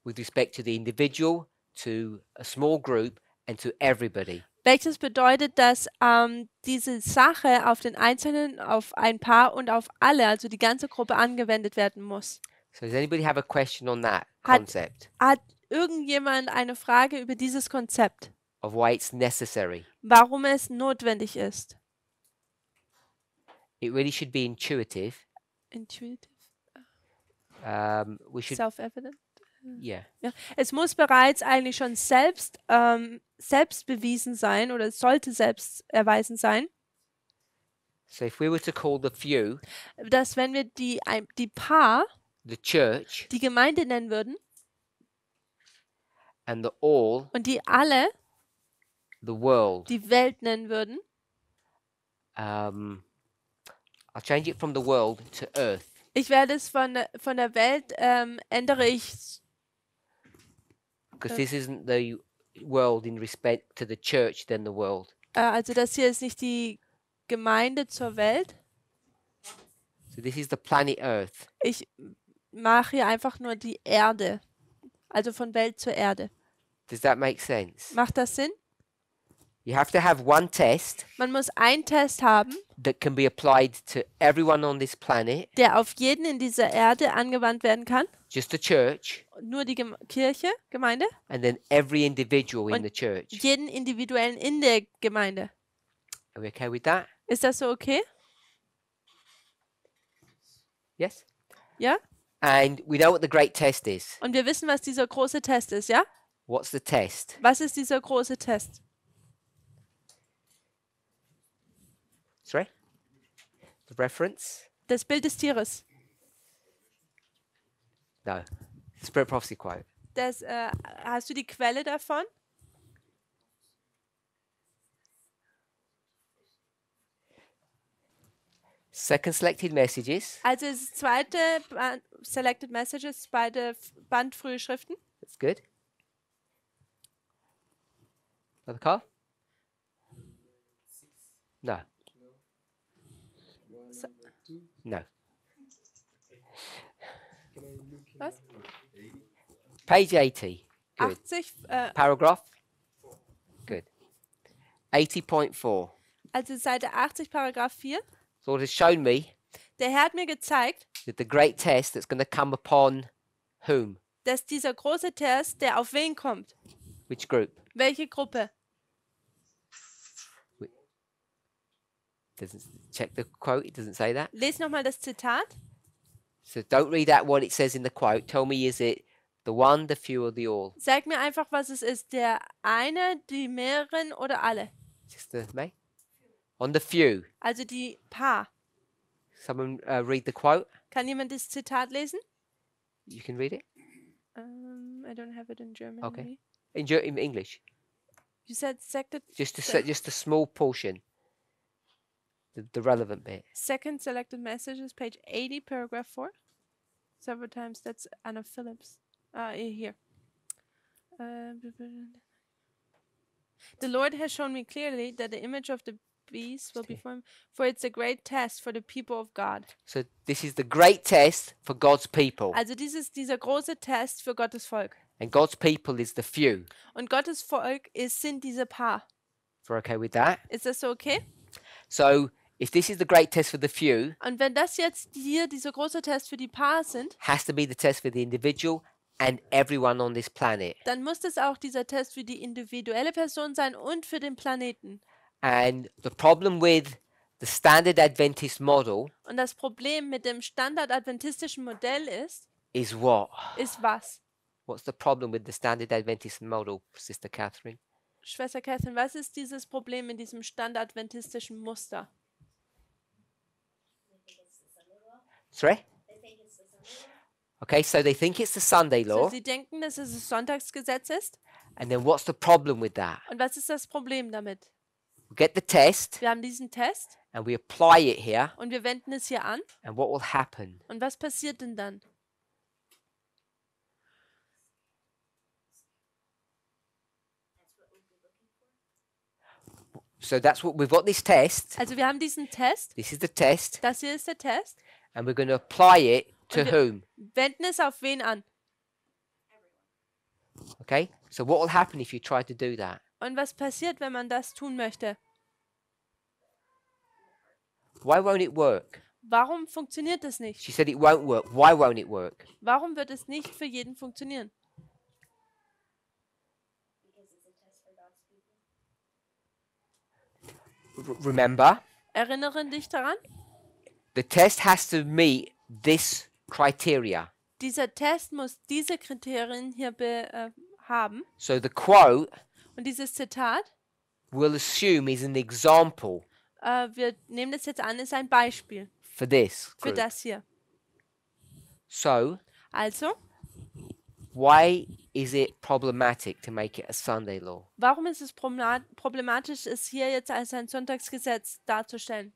with respect to the individual, to a small group, and to everybody.
Welches bedeutet, dass diese Sache auf den Einzelnen, auf ein Paar und auf alle, also die ganze Gruppe angewendet werden muss.
So does anybody have a question on that
Hat-
concept
Hat irgendjemand eine Frage über dieses Konzept?
of why it's necessary?
Warum es notwendig ist?
It really should be intuitive.
Intuitive,
We should,
self-evident.
yeah.
Ja. Es muss bereits eigentlich schon selbst bewiesen sein oder es sollte selbst erweisen sein,
So if we were to call the few
dass wenn wir die Paar,
the church
die Gemeinde nennen würden
and the all
und die alle
the world,
die Welt nennen würden,
I'll change it from the world to earth.
ich werde es von der Welt, ändere ich,
Because this isn't the world in respect to the church than the world.
also das hier ist nicht die Gemeinde zur Welt.
So this is the planet Earth.
Ich mache hier einfach nur die Erde, also von Welt zur Erde.
Does that make sense?
Macht das Sinn?
You have to have one test
Man muss einen Test haben,
that can be applied to everyone on this planet,
der auf jeden in dieser Erde angewandt werden kann.
just the church,
Nur die Kirche, Gemeinde,
and then every individual in
Und
the church.
jeden Individuellen in der Gemeinde.
Are we okay with that?
Ist das so okay?
Yes?
Ja?
And we know what the great test is.
Und wir wissen, was dieser große Test ist, ja?
What's the test?
Was ist dieser große Test?
Sorry? The reference?
Das Bild des Tieres.
No. Spirit prophecy quote.
Das, hast du die Quelle davon?
Second selected messages.
Also das zweite Selected Messages, beide bandfrühe Schriften.
That's good. Brother Carl? No.
So,
No.
was?
Page 80. Good.
80,
Paragraph? Good. 80.4.
also Seite 80, Paragraph 4.
The Lord has shown me
Der Herr hat mir gezeigt,
that the great test that's going to come upon whom?
dass dieser große Test, der auf wen kommt?
Which group?
Welche Gruppe?
Doesn't check the quote. It doesn't say that.
Lies nochmal das Zitat.
So don't read out what it says in the quote. Tell me, is it the one, the few, or the all?
Sag mir einfach, was es ist. Der eine, die mehreren oder alle?
Sister May? On the few.
Also die Paar.
Someone read the quote.
Kann jemand das Zitat lesen?
You can read it.
I don't have it in German.
Okay. In English.
You said
Just a small portion. The relevant bit.
second selected messages, page 80, paragraph 4. Several times. That's Anna Phillips. Here. The Lord has shown me clearly that the image of the beast will be formed, for it's a great test for the people of God.
So this is the great test for God's people.
Also dieser große Test für Gottes Volk.
And God's people is the few.
Und Gottes Volk sind diese Paar.
If we're okay with that.
Ist das so okay?
So if this is the great test for the few,
Und wenn das jetzt hier dieser große Test für die Paar sind,
has to be the test for the individual and everyone on this planet.
dann muss das auch dieser Test für die individuelle Person sein und für den Planeten.
And the problem with the standard Adventist model
Und das Problem mit dem standard-adventistischen Modell
is what?
ist was?
What's the problem with the standard Adventist model, Sister Catherine?
Schwester Catherine, was ist dieses Problem in diesem standard-adventistischen Muster?
Sorry? Okay, so they think it's the Sunday
So,
law.
sie denken, dass es das Sonntagsgesetz ist.
And then what's the problem with that?
Und was ist das Problem damit?
We get the test
Wir haben diesen Test
and we apply it here.
und wir wenden es hier an.
And what will happen?
Und was passiert denn dann?
So that's what we've got this test.
Also wir haben diesen Test.
This is the test.
Das hier ist der Test.
And we're going to apply it to
Und
whom?
wenden es auf wen an?
Okay? So what will happen if you try to do that?
Und was passiert, wenn man das tun möchte?
Why won't it work?
Warum funktioniert das nicht?
She said it won't work. Why won't it work?
Warum wird es nicht für jeden funktionieren?
Remember,
Erinnere dich daran,
the test has to meet this criteria.
dieser Test muss diese Kriterien hier haben.
So the quote
Und dieses Zitat,
we'll assume is an example
wir nehmen das jetzt an, ist ein Beispiel
for this
für
group.
das hier.
So
Also,
why is it problematic to make it a Sunday law?
warum ist es problematisch, es hier jetzt als ein Sonntagsgesetz darzustellen?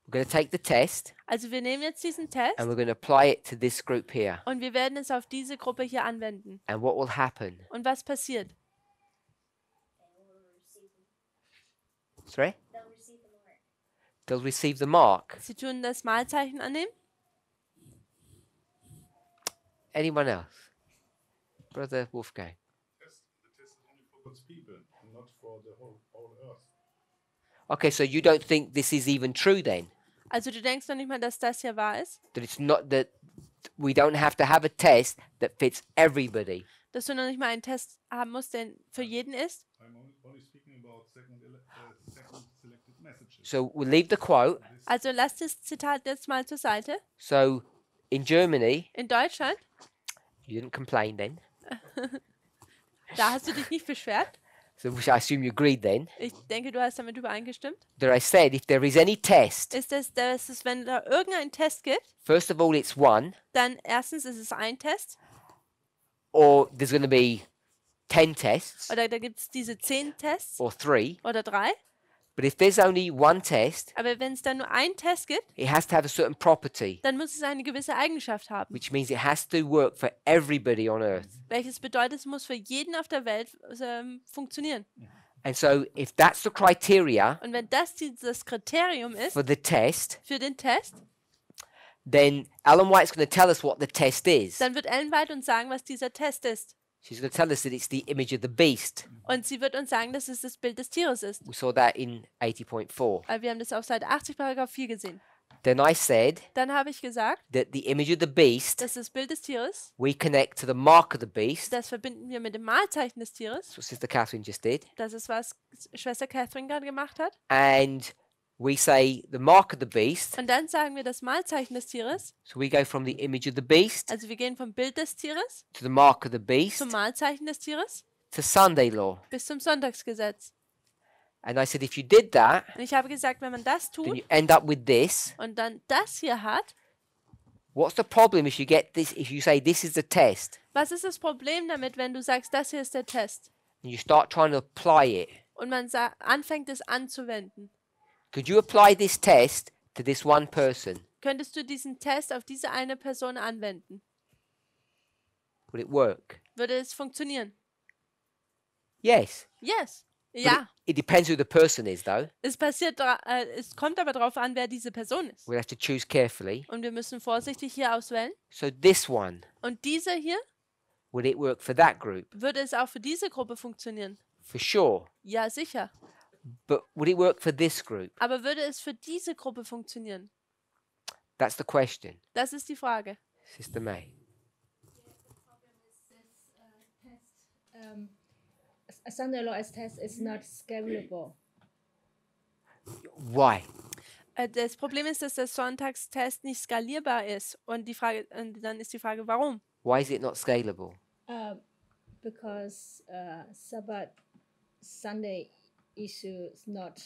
We're going to take the test
Also wir nehmen jetzt diesen Test
and we're going to apply it to this group here.
und wir werden es auf diese Gruppe hier anwenden.
And what will happen?
Und was passiert?
Sorry? They'll receive the mark.
Sie tun das Malzeichen annehmen?
Anyone else? Brother Wolfgang.
The test is only for God's people and not for the whole earth.
Okay, so you don't think this is even true then?
Also du denkst noch nicht mal, dass das hier wahr ist?
That it's not that we don't have to have a test that fits everybody.
Dass du noch nicht mal einen Test haben musst, der für jeden ist?
I'm only speaking about second selected messages.
So we'll leave the quote.
Also lass das Zitat jetzt mal zur Seite.
So in Germany,
In Deutschland,
you didn't complain then.
da hast du dich nicht beschwert.
so which I assume you agreed then,
Ich denke, du hast damit übereingestimmt.
that I said if there is any test,
Ist es, dass es, wenn da irgendein Test gibt,
first of all it's one,
dann erstens ist es ein Test
or there's going to be 10 tests,
oder da gibt es diese 10 Tests
or 3.
oder 3.
But if there's only one test,
Aber wenn es dann nur einen Test gibt,
it has to have a certain property,
dann muss es eine gewisse Eigenschaft haben.
which means it has to work for everybody on earth.
Welches bedeutet, es muss für jeden auf der Welt funktionieren.
And so if that's the criteria
Und wenn das dieses Kriterium ist
for the test,
für den Test,
then Ellen White's going to tell us what the test is.
dann wird Ellen White uns sagen, was dieser Test ist.
She's going to tell us that it's the image of the beast.
Und sie wird uns sagen, dass es das Bild des Tieres ist.
We saw that in 80.4.
Wir haben das auf Seite 80, Paragraph 4 gesehen.
Then I said
Dann habe ich gesagt,
that the image of the beast,
dass das Bild des Tieres,
we connect to the mark of the beast.
das verbinden wir mit dem Malzeichen des Tieres.
That's what Sister Catherine just did.
Das ist, was Schwester Catherine gerade gemacht hat.
And we say the mark of the beast.
Und dann sagen wir das Malzeichen des Tieres.
So we go from the image of the beast
Also wir gehen vom Bild des Tieres
to the mark of the beast
zum Malzeichen des Tieres
to Sunday law.
bis zum Sonntagsgesetz.
And I said if you did that,
Und ich habe gesagt, wenn man das
then
tut
you end up with this.
und dann das hier hat,
What's the problem if you get this, if you say this is the test
was ist das Problem damit, wenn du sagst, das hier ist der Test
and you start trying to apply it?
und man anfängt es anzuwenden?
Could you apply this test to this one person?
Könntest du diesen Test auf diese eine Person anwenden?
Would it work?
Würde es funktionieren?
Yes.
Yes.
But
Ja.
it depends who the person is, though.
Es kommt aber darauf an, wer diese Person ist.
We'll have to choose carefully.
Und wir müssen vorsichtig hier auswählen.
So this one,
Und dieser hier,
would it work for that group?
würde es auch für diese Gruppe funktionieren?
For sure.
Ja, sicher.
But would it work for this group?
Aber würde es für diese Gruppe funktionieren?
That's the question.
Das ist die Frage.
Sister May.
A Sunday law as test is not scalable.
Why?
Das Problem ist, dass der Sonntagstest nicht skalierbar ist. Und dann ist die Frage, warum?
Why is it not scalable?
Because Sabbath Sunday issue is not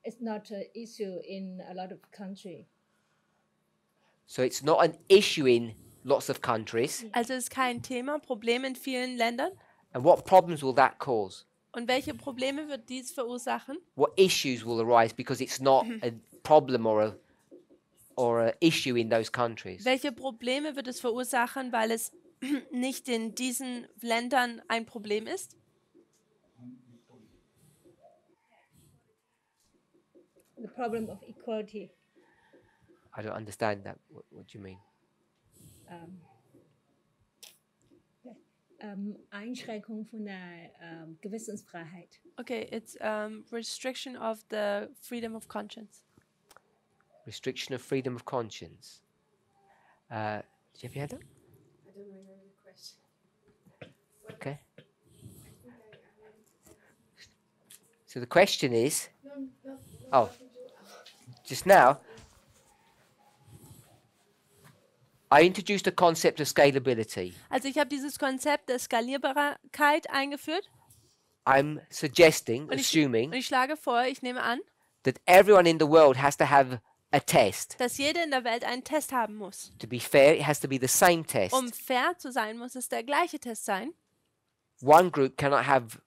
it's not an issue in a lot of country.
So it's not an issue in lots of countries.
Also ist kein Thema, Problem in vielen Ländern.
And what problems will that cause?
Und welche Probleme wird dies verursachen?
What issues will arise because it's not a problem or a issue in those countries?
Welche Probleme wird es verursachen, weil es nicht in diesen Ländern ein Problem ist?
The problem of equality.
I don't understand that. What do you mean?
Einschränkung von der Gewissensfreiheit.
Okay, it's restriction of the freedom of conscience.
Restriction of freedom of conscience. Do you have your hand up?
I don't remember the question.
Okay. So the question is, oh, just now, I introduced the concept of scalability.
Also ich habe dieses Konzept der Skalierbarkeit eingeführt
I'm suggesting,
und
assuming,
ich schlage vor, ich nehme an,
that everyone in the world has to have a test.
dass jeder in der Welt einen Test haben muss.
To be fair, it has to be the same test.
Um fair zu sein, muss es der gleiche Test sein.
One group cannot have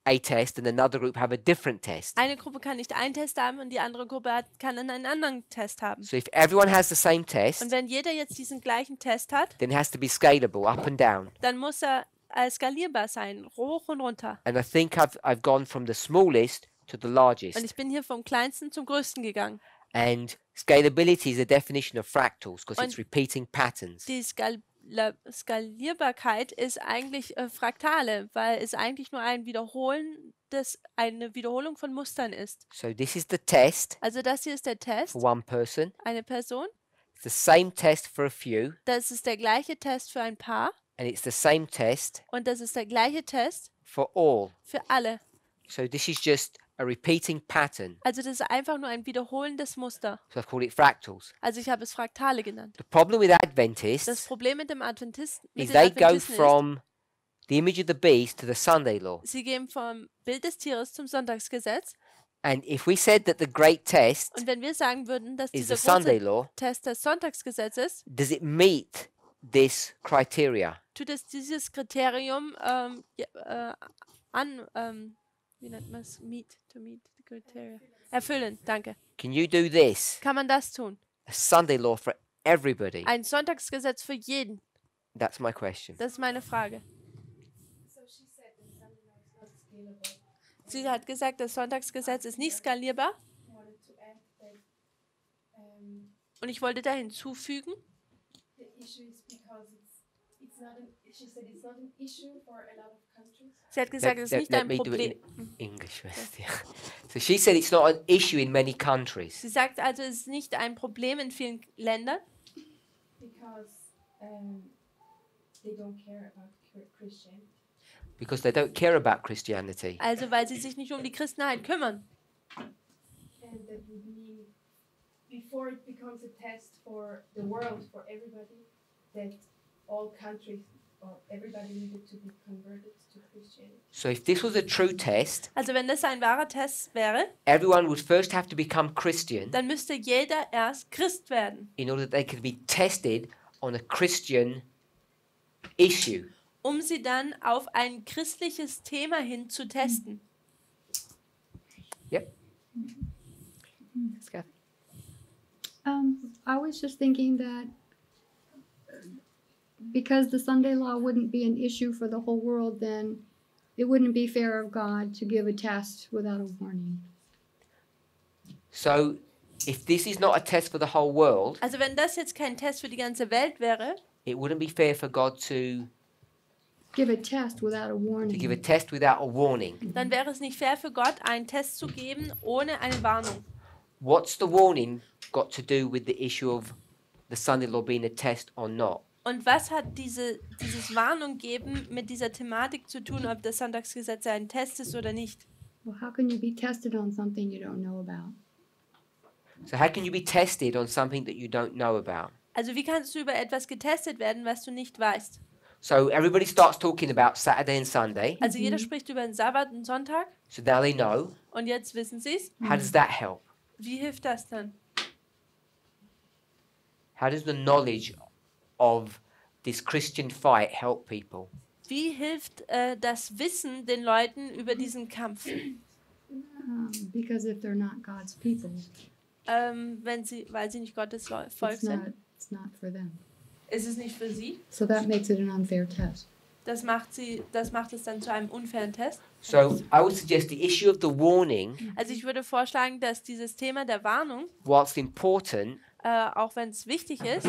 a test and another group have a different test.
Eine Gruppe kann nicht einen Test haben und die andere Gruppe kann dann einen anderen Test haben.
So if everyone has the same
Und
test,
wenn jeder jetzt diesen gleichen Test hat,
then it has to be scalable up and down.
dann muss er skalierbar sein, hoch und runter.
And I think I've gone from the smallest to the
Und
largest.
ich bin hier vom kleinsten zum größten gegangen.
And scalability is a definition of fractals because it's
Und
repeating patterns.
Die Skalierbarkeit ist eigentlich Fraktale, weil es eigentlich nur ein Wiederholen eine Wiederholung von Mustern ist.
So this is the test
Also das hier ist der Test,
for one person.
eine Person.
It's the same test for a few.
Das ist der gleiche Test für ein Paar
And it's the same test
und das ist der gleiche Test
for all.
für alle.
So this is just a repeating pattern.
Also das ist einfach nur ein wiederholendes Muster.
So I've called it fractals.
Also ich habe es Fraktale genannt.
The problem with
Das
Adventists
Problem mit dem Adventisten,
is they go
ist,
from the image of the beast to the Sunday law.
Sie gehen vom Bild des Tieres zum Sonntagsgesetz.
And if we said that the great test
Und wenn wir sagen würden, dass
is
dieser
the Sunday
große
law,
Test das Sonntagsgesetz ist,
does it meet this criteria?
tut es dieses Kriterium wie nennt man es? To meet the criteria. Erfüllen, danke.
Can you do this?
Kann man das tun?
A Sunday law for everybody?
Ein Sonntagsgesetz für jeden.
That's my question.
Das ist meine Frage.
So she said that Sunday law is not scalable.
Sie hat gesagt, das Sonntagsgesetz ist nicht skalierbar.
I wanted to add that
Und ich wollte da hinzufügen,
the issue is because it's not an. She said it's not an issue for a lot of countries.
sie hat gesagt, es ist nicht
let
ein
me do it
Problem.
in English first. Yeah. So she said it's not an issue in many countries
Sie sagt also, es ist nicht ein Problem in vielen Ländern,
Because they don't care about Christianity.
because they don't care about Christianity.
also weil sie sich nicht um die Christenheit kümmern.
And that would mean, before it becomes a test for the world, for everybody, that all countries or everybody needed to be converted to Christianity.
So if this was a true test,
Also wenn das ein wahrer Test wäre,
everyone would first have to become Christian
dann müsste jeder erst Christ werden,
in order that they could be tested on a Christian issue.
um sie dann auf ein christliches Thema hin zu testen.
Yep. Yes, Kathy?
I was just thinking that because the Sunday law wouldn't be an issue for the whole world, then it wouldn't be fair of God to give a test without a warning.
So if this is not a test for the whole world,
Also wenn das jetzt kein Test für die ganze Welt wäre,
it wouldn't be fair for God to
Give a test without a
give a
warning.
test without a warning.
dann wäre es nicht fair für Gott, einen Test zu geben ohne eine Warnung.
What's the warning got to do with the issue of the Sunday law being a test or not?
Und was hat dieses Warnung geben mit dieser Thematik zu tun, ob das Sonntagsgesetz ein Test ist oder nicht?
Well, how can you be tested on something you don't know about?
So how can you be tested on something that you don't know about?
Also wie kannst du über etwas getestet werden, was du nicht weißt?
So everybody starts talking about Saturday and Sunday.
Also jeder spricht über den Sabbat und Sonntag
So now they know.
und jetzt wissen sie es.
How does that help?
Wie hilft das dann?
How does the knowledge of this Christian fight help people?
Wie hilft das Wissen den Leuten über diesen Kampf?
Because if they're not God's people,
Weil sie nicht Gottes Volk sind?
it's not for them.
Ist es nicht für sie?
So that makes it an unfair test.
Das macht es dann zu einem unfairen Test.
So I would suggest the issue of the warning,
Also ich würde vorschlagen, dass dieses Thema der Warnung,
whilst important,
auch wenn es wichtig ist,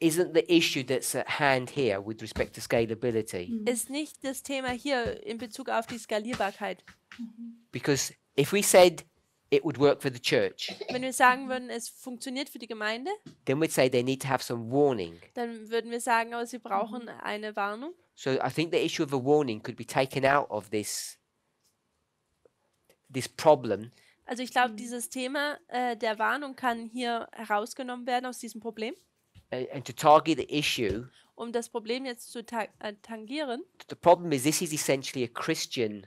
isn't the issue that's at hand here with respect to scalability.
ist nicht das Thema hier in Bezug auf die Skalierbarkeit.
Because if we said it would work for the church,
Wenn wir sagen würden, es funktioniert für die Gemeinde,
then we'd say they need to have some warning.
dann würden wir sagen, aber sie brauchen eine Warnung.
So I think the issue of a warning could be taken out of this problem,
Also ich glaube, dieses Thema der Warnung kann hier herausgenommen werden aus diesem Problem,
and to target the issue.
um das Problem jetzt zu tangieren.
The problem is this is essentially a Christian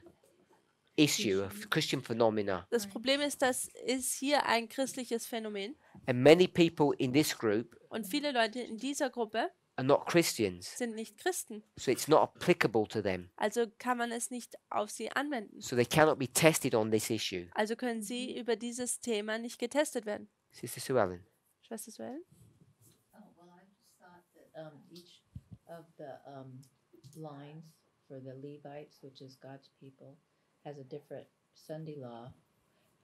issue, a Christian phenomena.
Das Problem ist, das ist hier ein christliches Phänomen
And many people in this group
und viele Leute in dieser Gruppe
are not Christians.
sind nicht Christen.
So it's not applicable to them.
Also kann man es nicht auf sie anwenden.
So they cannot be tested on this issue.
Also können sie über dieses Thema nicht getestet werden.
Sister Sue Ellen.
Schwester Suellen?
Oh, well, I just thought that each of the lines for the Levites, which is God's people, has a different Sunday law,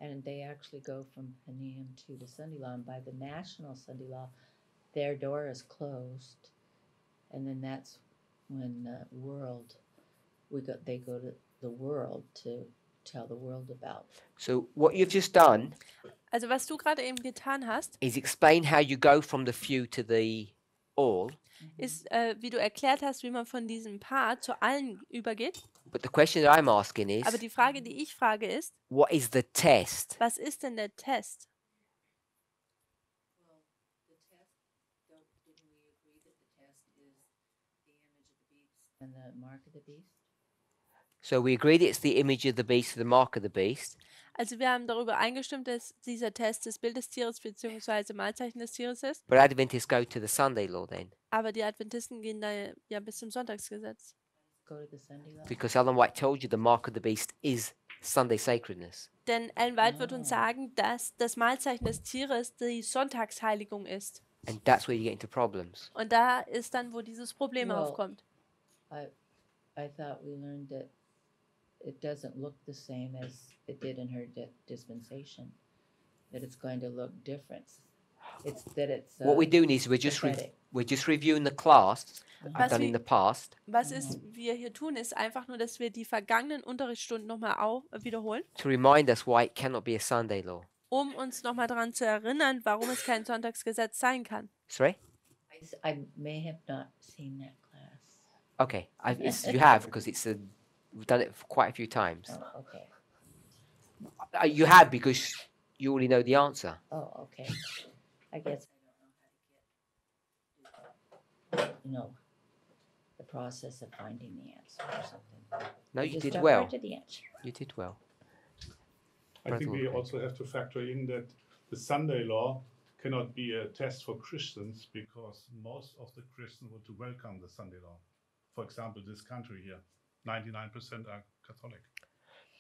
and they actually go from Panim to the Sunday law. And by the national Sunday law, their door is closed, and then that's when the world they go to the world to tell the world about.
So what you've just done
Also was du gerade eben getan hast,
is explain how you go from the few to the all.
ist, wie du erklärt hast, wie man von diesem Paar zu allen übergeht.
But the question that I'm asking is,
Aber die Frage, die ich frage, ist,
what is the test?
was ist denn der Test?
Well, the test, didn't we agree that the test is the image of the beast And the mark of the beast.
So we agreed it's the image of the beast, the mark of the beast.
Also wir haben darüber eingestimmt, dass dieser Test das Bild des Tieres bzw. Malzeichen des Tieres ist.
But Adventists go to the Sunday law then,
Aber die Adventisten gehen da ja bis zum Sonntagsgesetz.
Go to the Sunday law.
because Ellen White told you the mark of the beast is Sunday sacredness.
Denn Ellen White wird uns sagen, dass das Malzeichen des Tieres die Sonntagsheiligung ist.
And that's where you get into problems.
Und da ist dann, wo dieses Problem
Well,
aufkommt.
I thought we learned that it doesn't look the same as it did in her dispensation. That it's going to look different. It's that it's
What we're doing is we're just reviewing the class I've done in the past
Was wir hier tun, ist einfach nur, dass wir die vergangenen Unterrichtsstunden nochmal wiederholen,
to remind us why it cannot be a Sunday law.
um uns nochmal daran zu erinnern, warum es kein Sonntagsgesetz sein kann.
Sorry?
I may have not seen that class.
Okay, you have because we've done it for quite a few times.
Oh, okay.
You have because you already know the answer.
Oh, okay. I guess I don't know how to get, the process of finding the answer or something.
No,
I
you
just
did
jump
well.
right to the answer.
You did well.
I
Brother
think we
Wilkie.
also have to factor in that the Sunday law cannot be a test for Christians because most of the Christians want to welcome the Sunday law. For example, this country here, 99% are Catholic.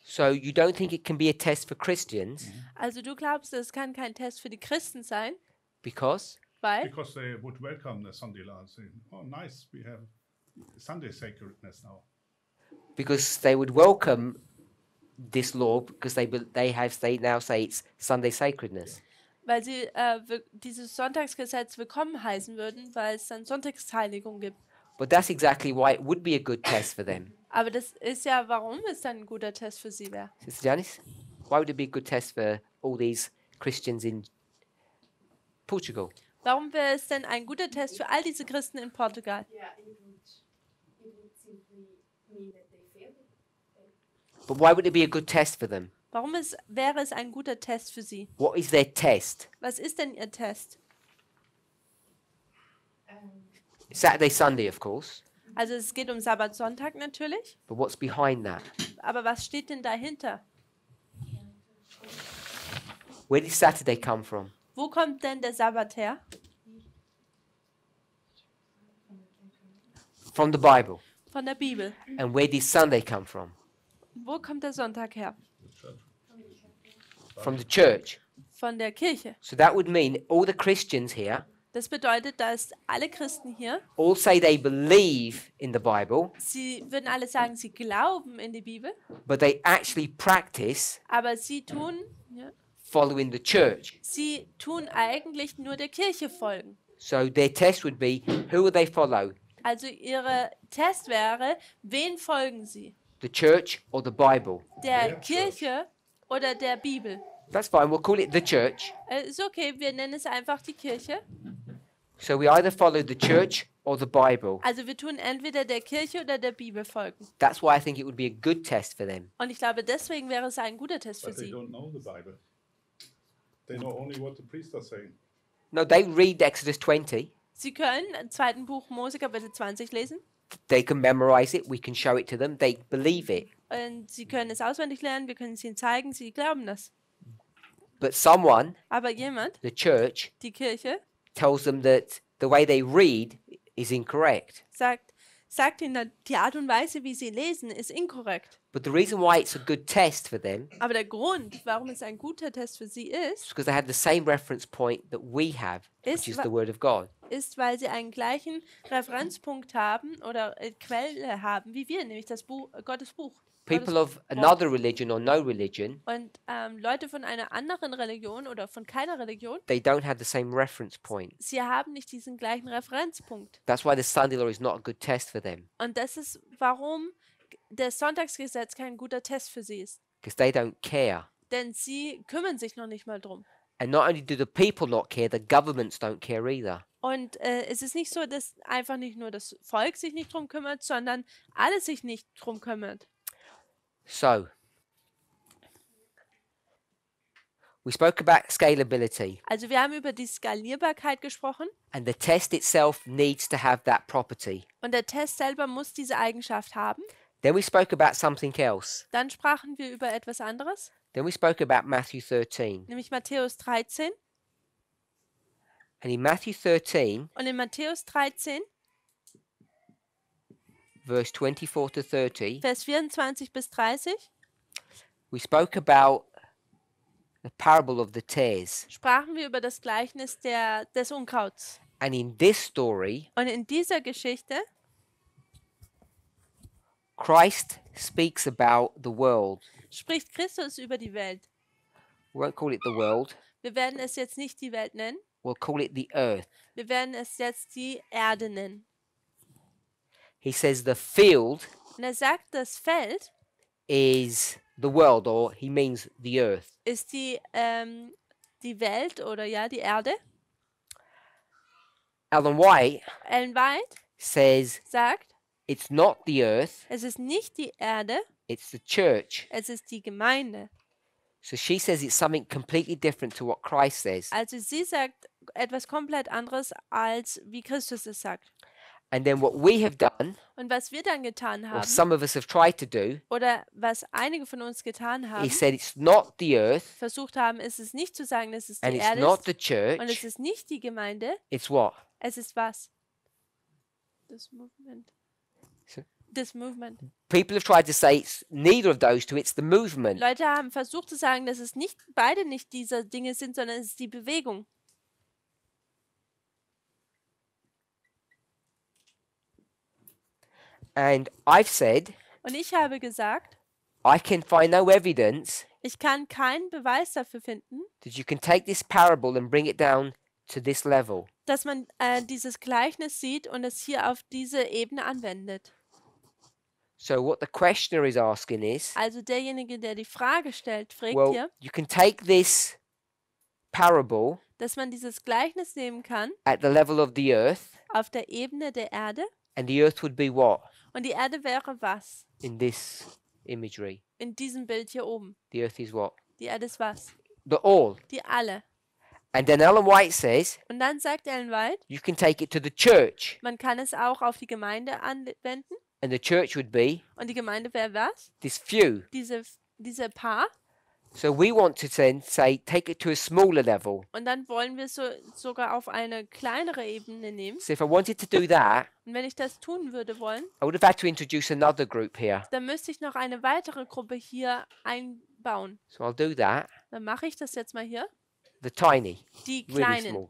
So you don't think it can be a test for Christians
Also du glaubst, es kann kein Test für die Christen sein,
because
weil
Because they would welcome the Sunday law and say, oh, nice, we have Sunday sacredness now.
they would welcome this law because they now say it's Sunday sacredness.
weil sie dieses Sonntagsgesetz willkommen heißen würden, weil es dann Sonntagsheiligung gibt.
But that's exactly why it would be a good test for them.
Aber das ist ja, warum es dann ein guter Test für sie wäre.
Sister Janice, why would it be a good test for all these Christians in Portugal?
Warum wäre es denn ein guter Test für all diese Christen in Portugal?
Yeah, it would simply mean that they failed it.
But why would it be a good test for them?
Warum wäre es ein guter Test für sie?
What is their test?
Was ist denn ihr Test?
Saturday, Sunday, of course.
Also es geht um Sabbat, Sonntag natürlich,
But what's behind that?
aber was steht denn dahinter?
Where did Saturday come from?
Wo kommt denn der Sabbat her?
From the Bible.
Von der Bibel.
And where did Sunday come from?
Wo kommt der Sonntag her?
From the church.
Von der Kirche.
So that would mean all the Christians here
Das bedeutet, dass alle Christen hier,
all say they believe in the Bible,
sie würden alle sagen, sie glauben in die Bibel,
but they actually practice
aber sie tun
following the church.
eigentlich nur der Kirche folgen.
So their test would be, who will they follow?
Also ihre Test wäre, wen folgen sie?
The church or the Bible?
Der Kirche oder der Bibel?
That's fine, we'll call it the church.
Ist okay, wir nennen es einfach die Kirche.
So we either follow the church or the Bible.
Also wir tun entweder der Kirche oder der Bibel folgen.
That's why I think it would be a good test for them.
Und ich glaube, deswegen wäre es ein guter Test für
But they
sie.
don't know the Bible. They know only what the priest are saying.
No, they read Exodus 20.
Sie können im 2. Buch Mose Kapitel 20 lesen
They can memorize it. We can show it to them. They believe it.
und sie können es auswendig lernen, wir können es ihnen zeigen, sie glauben das.
But someone,
Aber jemand,
the church,
die Kirche,
tells them that the way they read is incorrect.
sagt ihnen, die Art und Weise, wie sie lesen, ist inkorrekt.
But the reason why it's a good test for them
Aber der Grund, warum es ein guter Test für sie
is
ist,
because they have the same reference point that we have, which is the Word of God.
ist, weil sie einen gleichen Referenzpunkt haben oder Quelle haben, wie wir, nämlich das Buch, Gottes Buch.
People of another religion or no religion,
Und Leute von einer anderen Religion oder von keiner Religion,
they don't have the same reference point.
sie haben nicht diesen gleichen Referenzpunkt.
That's why the Sunday law is not a good test for them,
Und das ist, warum das Sonntagsgesetz kein guter Test für sie ist.
because they don't care.
Denn sie kümmern sich noch nicht mal drum.
And not only do the people not care, the governments don't care either.
Und es ist nicht so, dass einfach nicht nur das Volk sich nicht drum kümmert, sondern alle sich nicht drum kümmert.
So, We spoke about scalability,
Also wir haben über die Skalierbarkeit gesprochen
and the test itself needs to have that property.
und der Test selber muss diese Eigenschaft haben.
Then we spoke about something else.
Dann sprachen wir über etwas anderes,
Then we spoke about Matthew 13.
nämlich Matthäus 13.
And in Matthew 13,
Und in Matthäus 13,
verse 24 to 30,
Vers 24 bis 30,
we spoke about the parable of the tares.
sprachen wir über das Gleichnis des Unkrauts.
And in this story,
Und in dieser Geschichte
Christ speaks about the world.
spricht Christus über die Welt.
We won't call it the world,
Wir werden es jetzt nicht die Welt nennen,
we'll call it the earth.
wir werden es jetzt die Erde nennen.
He says the field
Und er sagt, das Feld
is the world, or he means the earth.
ist die Welt oder ja, die Erde.
Ellen White
Ellen White
says
sagt,
it's not the earth,
es ist nicht die Erde,
it's the church.
es ist die Gemeinde.
So she says it's something completely different to what Christ says.
Also sie sagt etwas komplett anderes, als wie Christus es sagt.
And then what we have done,
Und was wir dann getan
or
haben,
some of us have tried to do,
oder was einige von uns getan haben,
is said it's not the earth
versucht haben, ist es nicht zu sagen, dass es
and
die
it's
Erde
not
ist
the church,
und es ist nicht die Gemeinde,
it's what?
es ist was? Das Movement.
So-
Das Movement.
People have tried to say it's neither of those two, it's the movement.
Leute haben versucht zu sagen, dass es nicht beide nicht diese Dinge sind, sondern es ist die Bewegung.
And I've said
Und ich habe gesagt,
I can find no evidence
ich kann keinen Beweis dafür finden,
that you can take this parable and bring it down to this level.
dass man dieses Gleichnis sieht und es hier auf diese Ebene anwendet.
So what the questioner is asking is,
Also derjenige, der die Frage stellt, fragt
well,
hier,
you can take this parable
dass man dieses Gleichnis nehmen kann
at the level of the earth,
auf der Ebene der Erde.
and the earth would be what
Und die Erde wäre was?
in this imagery?
In diesem Bild hier oben.
The earth is what?
Die Erde ist was?
The all.
Die alle.
And then Ellen White says
Und dann sagt Ellen White,
you can take it to the church,
man kann es auch auf die Gemeinde anwenden.
and the church would be
Und die Gemeinde wäre was?
this few.
Diese Paar.
So we want to then say take it to a smaller level.
Und dann wollen wir sogar auf eine kleinere Ebene nehmen.
So if I wanted to do that,
Und wenn ich das tun würde wollen,
I would have had to introduce another group here.
dann müsste ich noch eine weitere Gruppe hier einbauen.
So I'll do that.
Dann mache ich das jetzt mal hier.
The tiny,
Die
really
Kleinen.
small.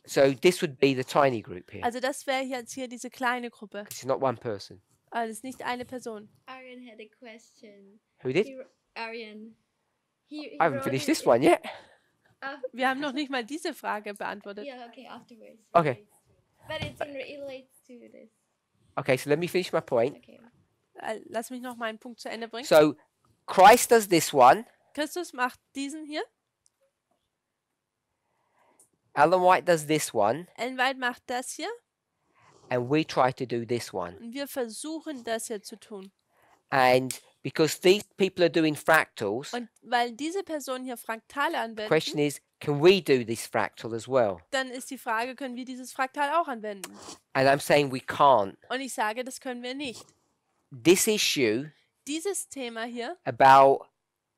So this would be the tiny group here.
Also das wäre jetzt hier diese kleine Gruppe.
It's not one person.
Also es ist nicht eine Person.
Arian had a question.
Who did?
Arian. He
I haven't
wrote
finished
it
this one yet.
Wir haben noch nicht mal diese Frage beantwortet.
Yeah, okay, afterwards.
Okay.
But it relates to this.
Okay, so let me finish my point.
Okay.
Lass mich noch meinen Punkt zu Ende bringen.
So Christ does this one.
Christus macht diesen hier.
Ellen White does this one.
Ellen White macht das hier.
And we try to do this one.
Und wir versuchen das hier zu tun.
And because these people are doing fractals,
Und weil diese Personen hier Fraktale
the
anwenden,
question is, can we do this fractal as well?
dann ist die Frage, können wir dieses Fraktal auch anwenden?
And I'm saying we can't.
Und ich sage, das können wir nicht.
This issue
Dieses Thema hier,
about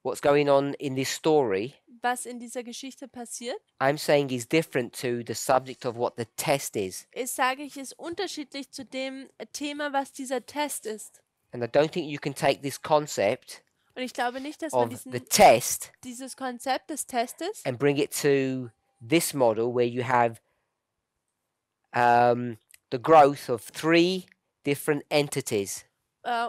what's going on in this story,
was in dieser Geschichte passiert,
I'm saying is different to the subject of what the test is.
sage ich, ist unterschiedlich zu dem Thema, was dieser Test ist.
And I don't think you can take this concept
Und ich glaube nicht, dass man
of the test
dieses Konzept des Testes
and bring it to this model where you have the growth of 3 different entities.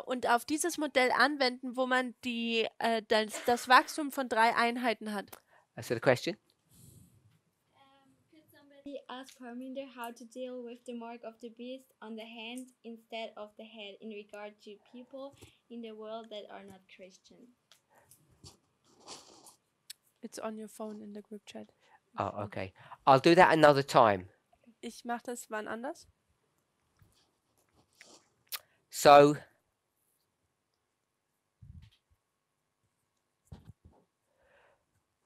und auf dieses Modell anwenden, wo man das Wachstum von 3 Einheiten hat.
So the question?
Could somebody ask Parminder how to deal with the mark of the beast on the hand instead of the head in regard to people in the world that are not Christian?
It's on your phone in the group chat.
Oh, okay. I'll do that another time.
Ich mache das wann anders.
So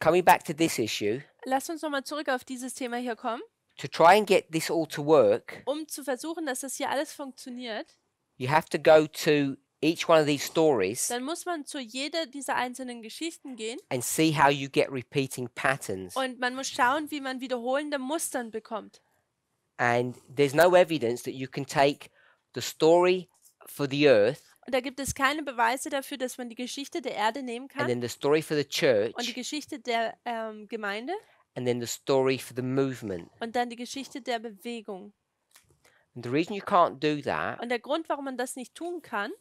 coming back to this issue,
Lasst uns nochmal zurück auf dieses Thema hier kommen.
to try and get this all to work,
Um zu versuchen, dass das hier alles funktioniert,
you have to go to each one of these stories
dann muss man zu jeder dieser einzelnen Geschichten gehen
and see how you get repeating patterns.
und man muss schauen, wie man wiederholende Mustern bekommt.
And there's no evidence that you can take the story for the earth
Und da gibt es keine Beweise dafür, dass man die Geschichte der Erde nehmen
and
kann
then the story for the
und die
church
Geschichte der Gemeinde
and then the story for the movement.
und dann die Geschichte der Bewegung.
And the reason you can't do that
Und der Grund, warum man das nicht tun kann,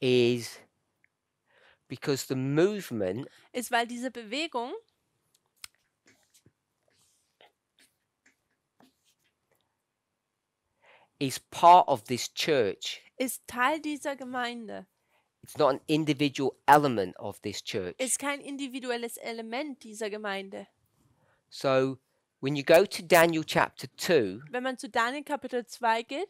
is because the movement
ist, weil diese Bewegung
is part of this church.
ist Teil dieser Gemeinde,
It's not an individual element of this church.
ist kein individuelles Element dieser Gemeinde.
So when you go to Daniel chapter 2,
Wenn man zu Daniel Kapitel 2 geht,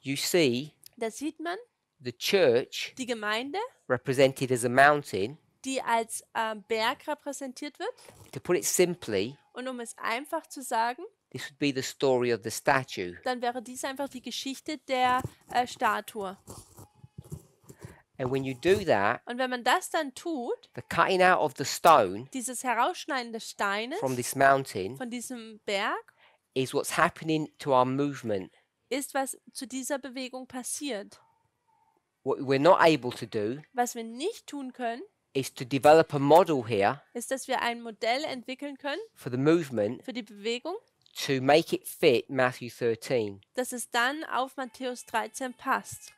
you see
da sieht man
the church
die Gemeinde,
represented as a mountain.
die als Berg repräsentiert wird.
To put it simply,
Und um es einfach zu sagen,
this would be the story of the statue.
dann wäre dies einfach die Geschichte der Statue.
And when you do that,
Und wenn man das dann tut,
the cutting out of the stone
dieses Herausschneiden des Steines
from this mountain
von diesem Berg,
is what's happening to our movement.
ist, was zu dieser Bewegung passiert.
What we're not able to do
Was wir nicht tun können,
is to develop a model here
ist, dass wir ein Modell entwickeln können
for the movement
für die Bewegung,
to make it fit Matthew 13.
dass es dann auf Matthäus 13 passt.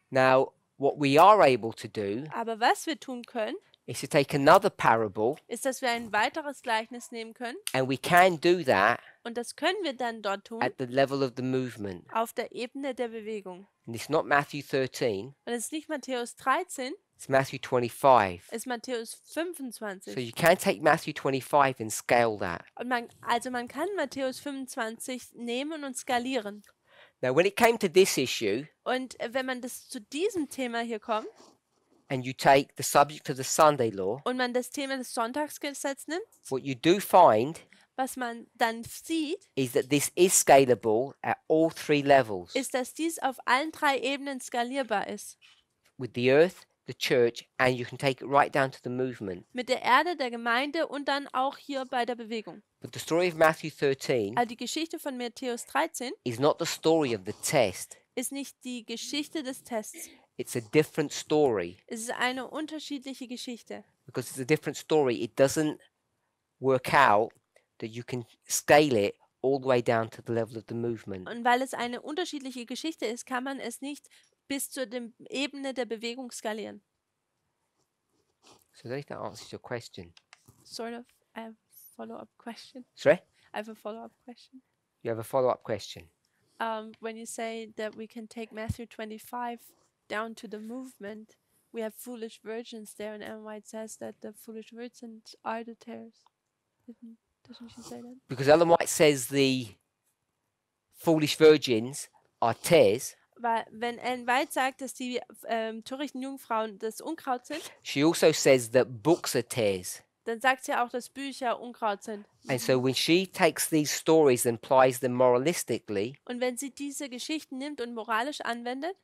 Now, what we are able to do
Aber was wir tun können,
is to take another parable,
ist, dass wir ein weiteres Gleichnis nehmen können.
and we can do that
Und das können wir dann dort tun,
at the level of the movement.
auf der Ebene der Bewegung.
And it's not Matthew 13,
Und es ist nicht Matthäus 13,
it's Matthew 25.
es ist Matthäus
So
25.
you can take Matthew 25 and scale that.
Und man kann Matthäus 25 nehmen und skalieren.
Now, when it came to this issue,
Und wenn man das zu diesem Thema hier kommt
and you take the subject of the Sunday law,
und man das Thema des Sonntagsgesetzes nimmt,
what you do find
was man dann sieht,
is that this is scalable at all three levels,
ist, dass dies auf allen drei Ebenen skalierbar ist.
with the earth, the church, and you can take it right down to the movement.
Mit der Erde, der Gemeinde und dann auch hier bei der Bewegung.
But the story of Matthew 13
Also die Geschichte von Matthäus 13
is not the story of the test.
ist nicht die Geschichte des Tests.
It's a different story.
Es ist eine unterschiedliche Geschichte.
Because it's a different story, it doesn't work out that you can scale it all the way down to the level of the movement.
Und weil es eine unterschiedliche Geschichte ist, kann man es nicht bis zur Ebene der Bewegung skalieren.
So I think that answers your question.
Sort of. I have a follow-up question.
Sorry?
I have a follow-up question.
You have a follow-up question.
When you say that we can take Matthew 25 down to the movement, we have foolish virgins there, and Ellen White says that the foolish virgins are the tares. Doesn't she say that?
Because Ellen White says the foolish virgins are tares,
Weil wenn Ellen White sagt, dass die törichten Jungfrauen das Unkraut sind,
she also says that books are tares.
dann sagt sie auch, dass Bücher Unkraut sind.
And so when she takes these stories and applies them moralistically,
Und wenn sie diese Geschichten nimmt und moralisch anwendet,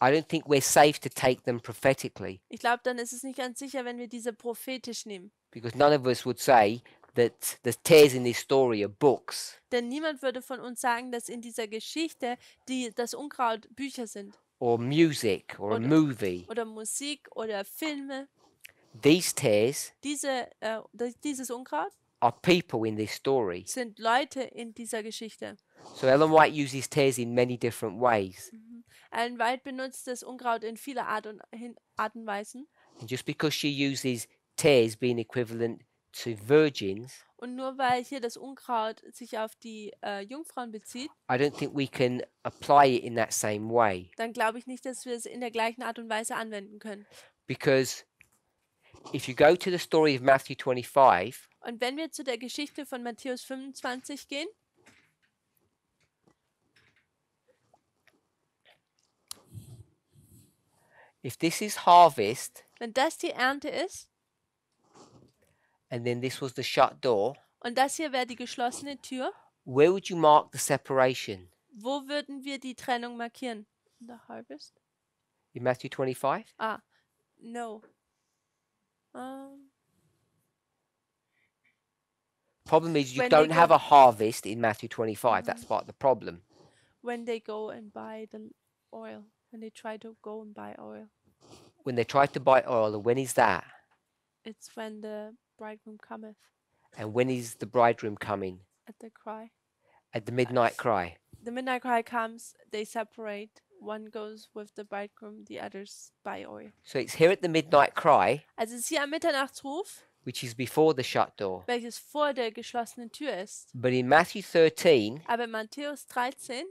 I don't think we're safe to take them prophetically.
ich glaube, dann ist es nicht ganz sicher, wenn wir diese prophetisch nehmen.
Because none of us would say that the tares in this story are books.
Denn niemand würde von uns sagen, dass in dieser Geschichte das Unkraut Bücher sind.
Or music or a
Oder-
movie.
Oder Musik oder Filme.
These tares
Dieses Unkraut
are people in this story.
sind Leute in dieser Geschichte.
So Ellen White uses tares in many different ways.
Ellen White benutzt das Unkraut in viele Arten und Weisen.
And just because she uses tares being equivalent to virgins,
Und nur weil hier das Unkraut sich auf die Jungfrauen bezieht,
I don't think we can apply it in that same way.
dann glaube ich nicht, dass wir es in der gleichen Art und Weise anwenden können.
Because if you go to the story of Matthew 25,
Und wenn wir zu der Geschichte von Matthäus 25 gehen,
if this is harvest
wenn das die Ernte ist,
and then this was the shut door,
und das hier wäre die geschlossene Tür,
where would you mark the separation?
wo würden wir die Trennung markieren? In the harvest?
In Matthew 25?
No.
Problem is you
When they
don't have
go-
a harvest in Matthew 25. That's part of the problem.
When they go and buy the oil. When they try to go and buy oil.
When they try to buy oil, and when is that?
It's when the bridegroom cometh
And when is the bridegroom coming?
at the cry.
At the midnight cry.
The midnight cry comes, they separate. One goes with the bridegroom, the others buy oil.
So it's here at the midnight cry,
Also es ist hier am Mitternachtsruf,
which is before the shut door.
welches vor der geschlossenen Tür ist.
But in Matthew 13,
Aber in Matthäus 13,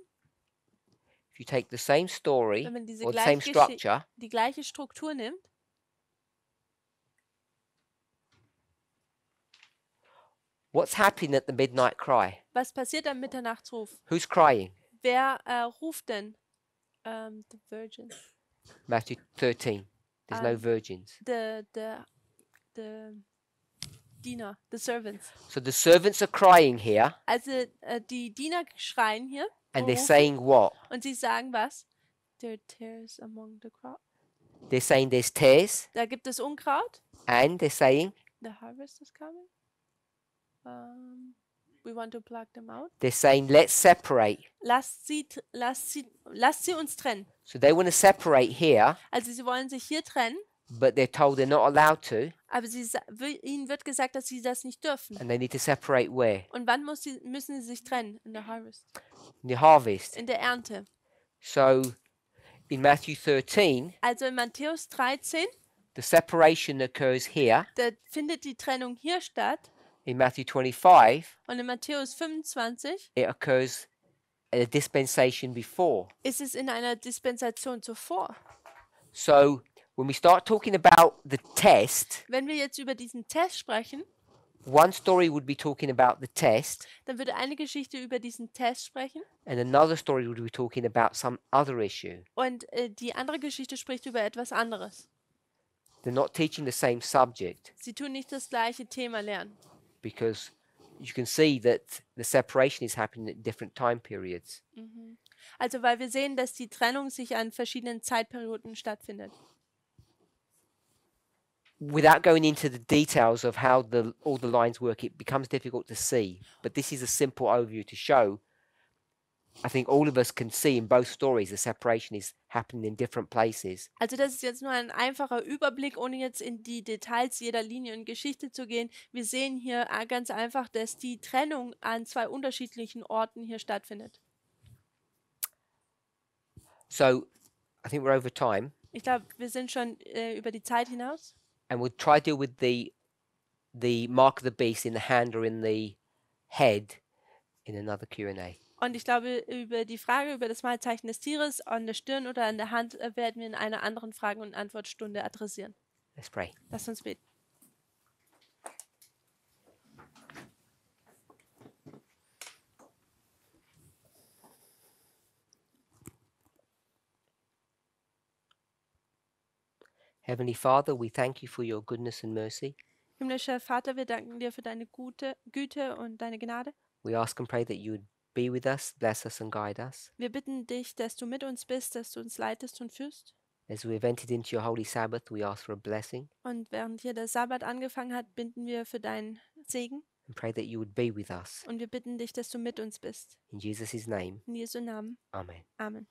if you take the same story
wenn man diese
or the same
gleiche,
structure,
die gleiche Struktur nimmt,
what's happening at the midnight cry?
was passiert am Mitternachtsruf?
Who's crying?
Wer ruft denn? The virgins.
Matthew 13. There's no virgins.
The Diener, the servants.
So the servants are crying here,
Also die Diener schreien hier
and
und
they're
rufen,
saying what?
und sie sagen was? There are tares among the crop.
They're saying there's tares,
Da gibt es Unkraut.
and they're saying
The harvest is coming. We want to pluck them out.
let's separate.
Lasst sie uns trennen.
So they want to separate here,
Also sie wollen sich hier trennen,
but they're told they're not allowed to,
aber ihnen wird gesagt, dass sie das nicht dürfen.
and they need to separate where?
Und wann müssen sie sich trennen? In der Harvest.
In the harvest.
In der Ernte.
So in Matthew 13,
Also in Matthäus 13,
the separation occurs here.
da findet die Trennung hier statt.
In Matthew 25,
Und in Matthäus 25
it occurs at a dispensation before.
ist es in einer Dispensation zuvor.
So when we start talking about the test,
Wenn wir jetzt über diesen Test sprechen,
one story would be talking about the test,
dann würde eine Geschichte über diesen Test sprechen
and another story would be talking about some other issue.
und die andere Geschichte spricht über etwas anderes.
They're not teaching the same subject,
Sie tun nicht das gleiche Thema lernen,
because you can see that the separation is happening at different time periods.
Also weil wir sehen, dass die Trennung sich an verschiedenen Zeitperioden stattfindet.
Without going into the details of how all the lines work, it becomes difficult to see. But this is a simple overview to show. I think all of us can see in both stories the separation is happening in different places.
Also das ist jetzt nur ein einfacher Überblick, ohne jetzt in die Details jeder Linie und Geschichte zu gehen. Wir sehen hier ganz einfach, dass die Trennung an zwei unterschiedlichen Orten hier stattfindet.
So I think we're over time,
Ich glaube, wir sind schon über die Zeit hinaus.
and we'll try to deal with the mark of the beast in the hand or in the head in another Q&A.
Und ich glaube, über die Frage über das Malzeichen des Tieres an der Stirn oder an der Hand werden wir in einer anderen Frage- und Antwortstunde adressieren.
Let's pray.
Lass uns beten.
Heavenly Father, we thank you for your goodness and mercy.
Himmlischer Vater, wir danken dir für deine Güte und deine Gnade.
We ask and pray that you would be with us, bless us and guide us.
Wir bitten dich, dass du mit uns bist, dass du uns leitest und führst.
As we've entered into your holy Sabbath, we ask for a blessing
Und während hier der Sabbat angefangen hat, bitten wir für deinen Segen.
and pray that you would be with us.
Und wir bitten dich, dass du mit uns bist.
In Jesus' name,
In Jesu Namen.
Amen.
Amen.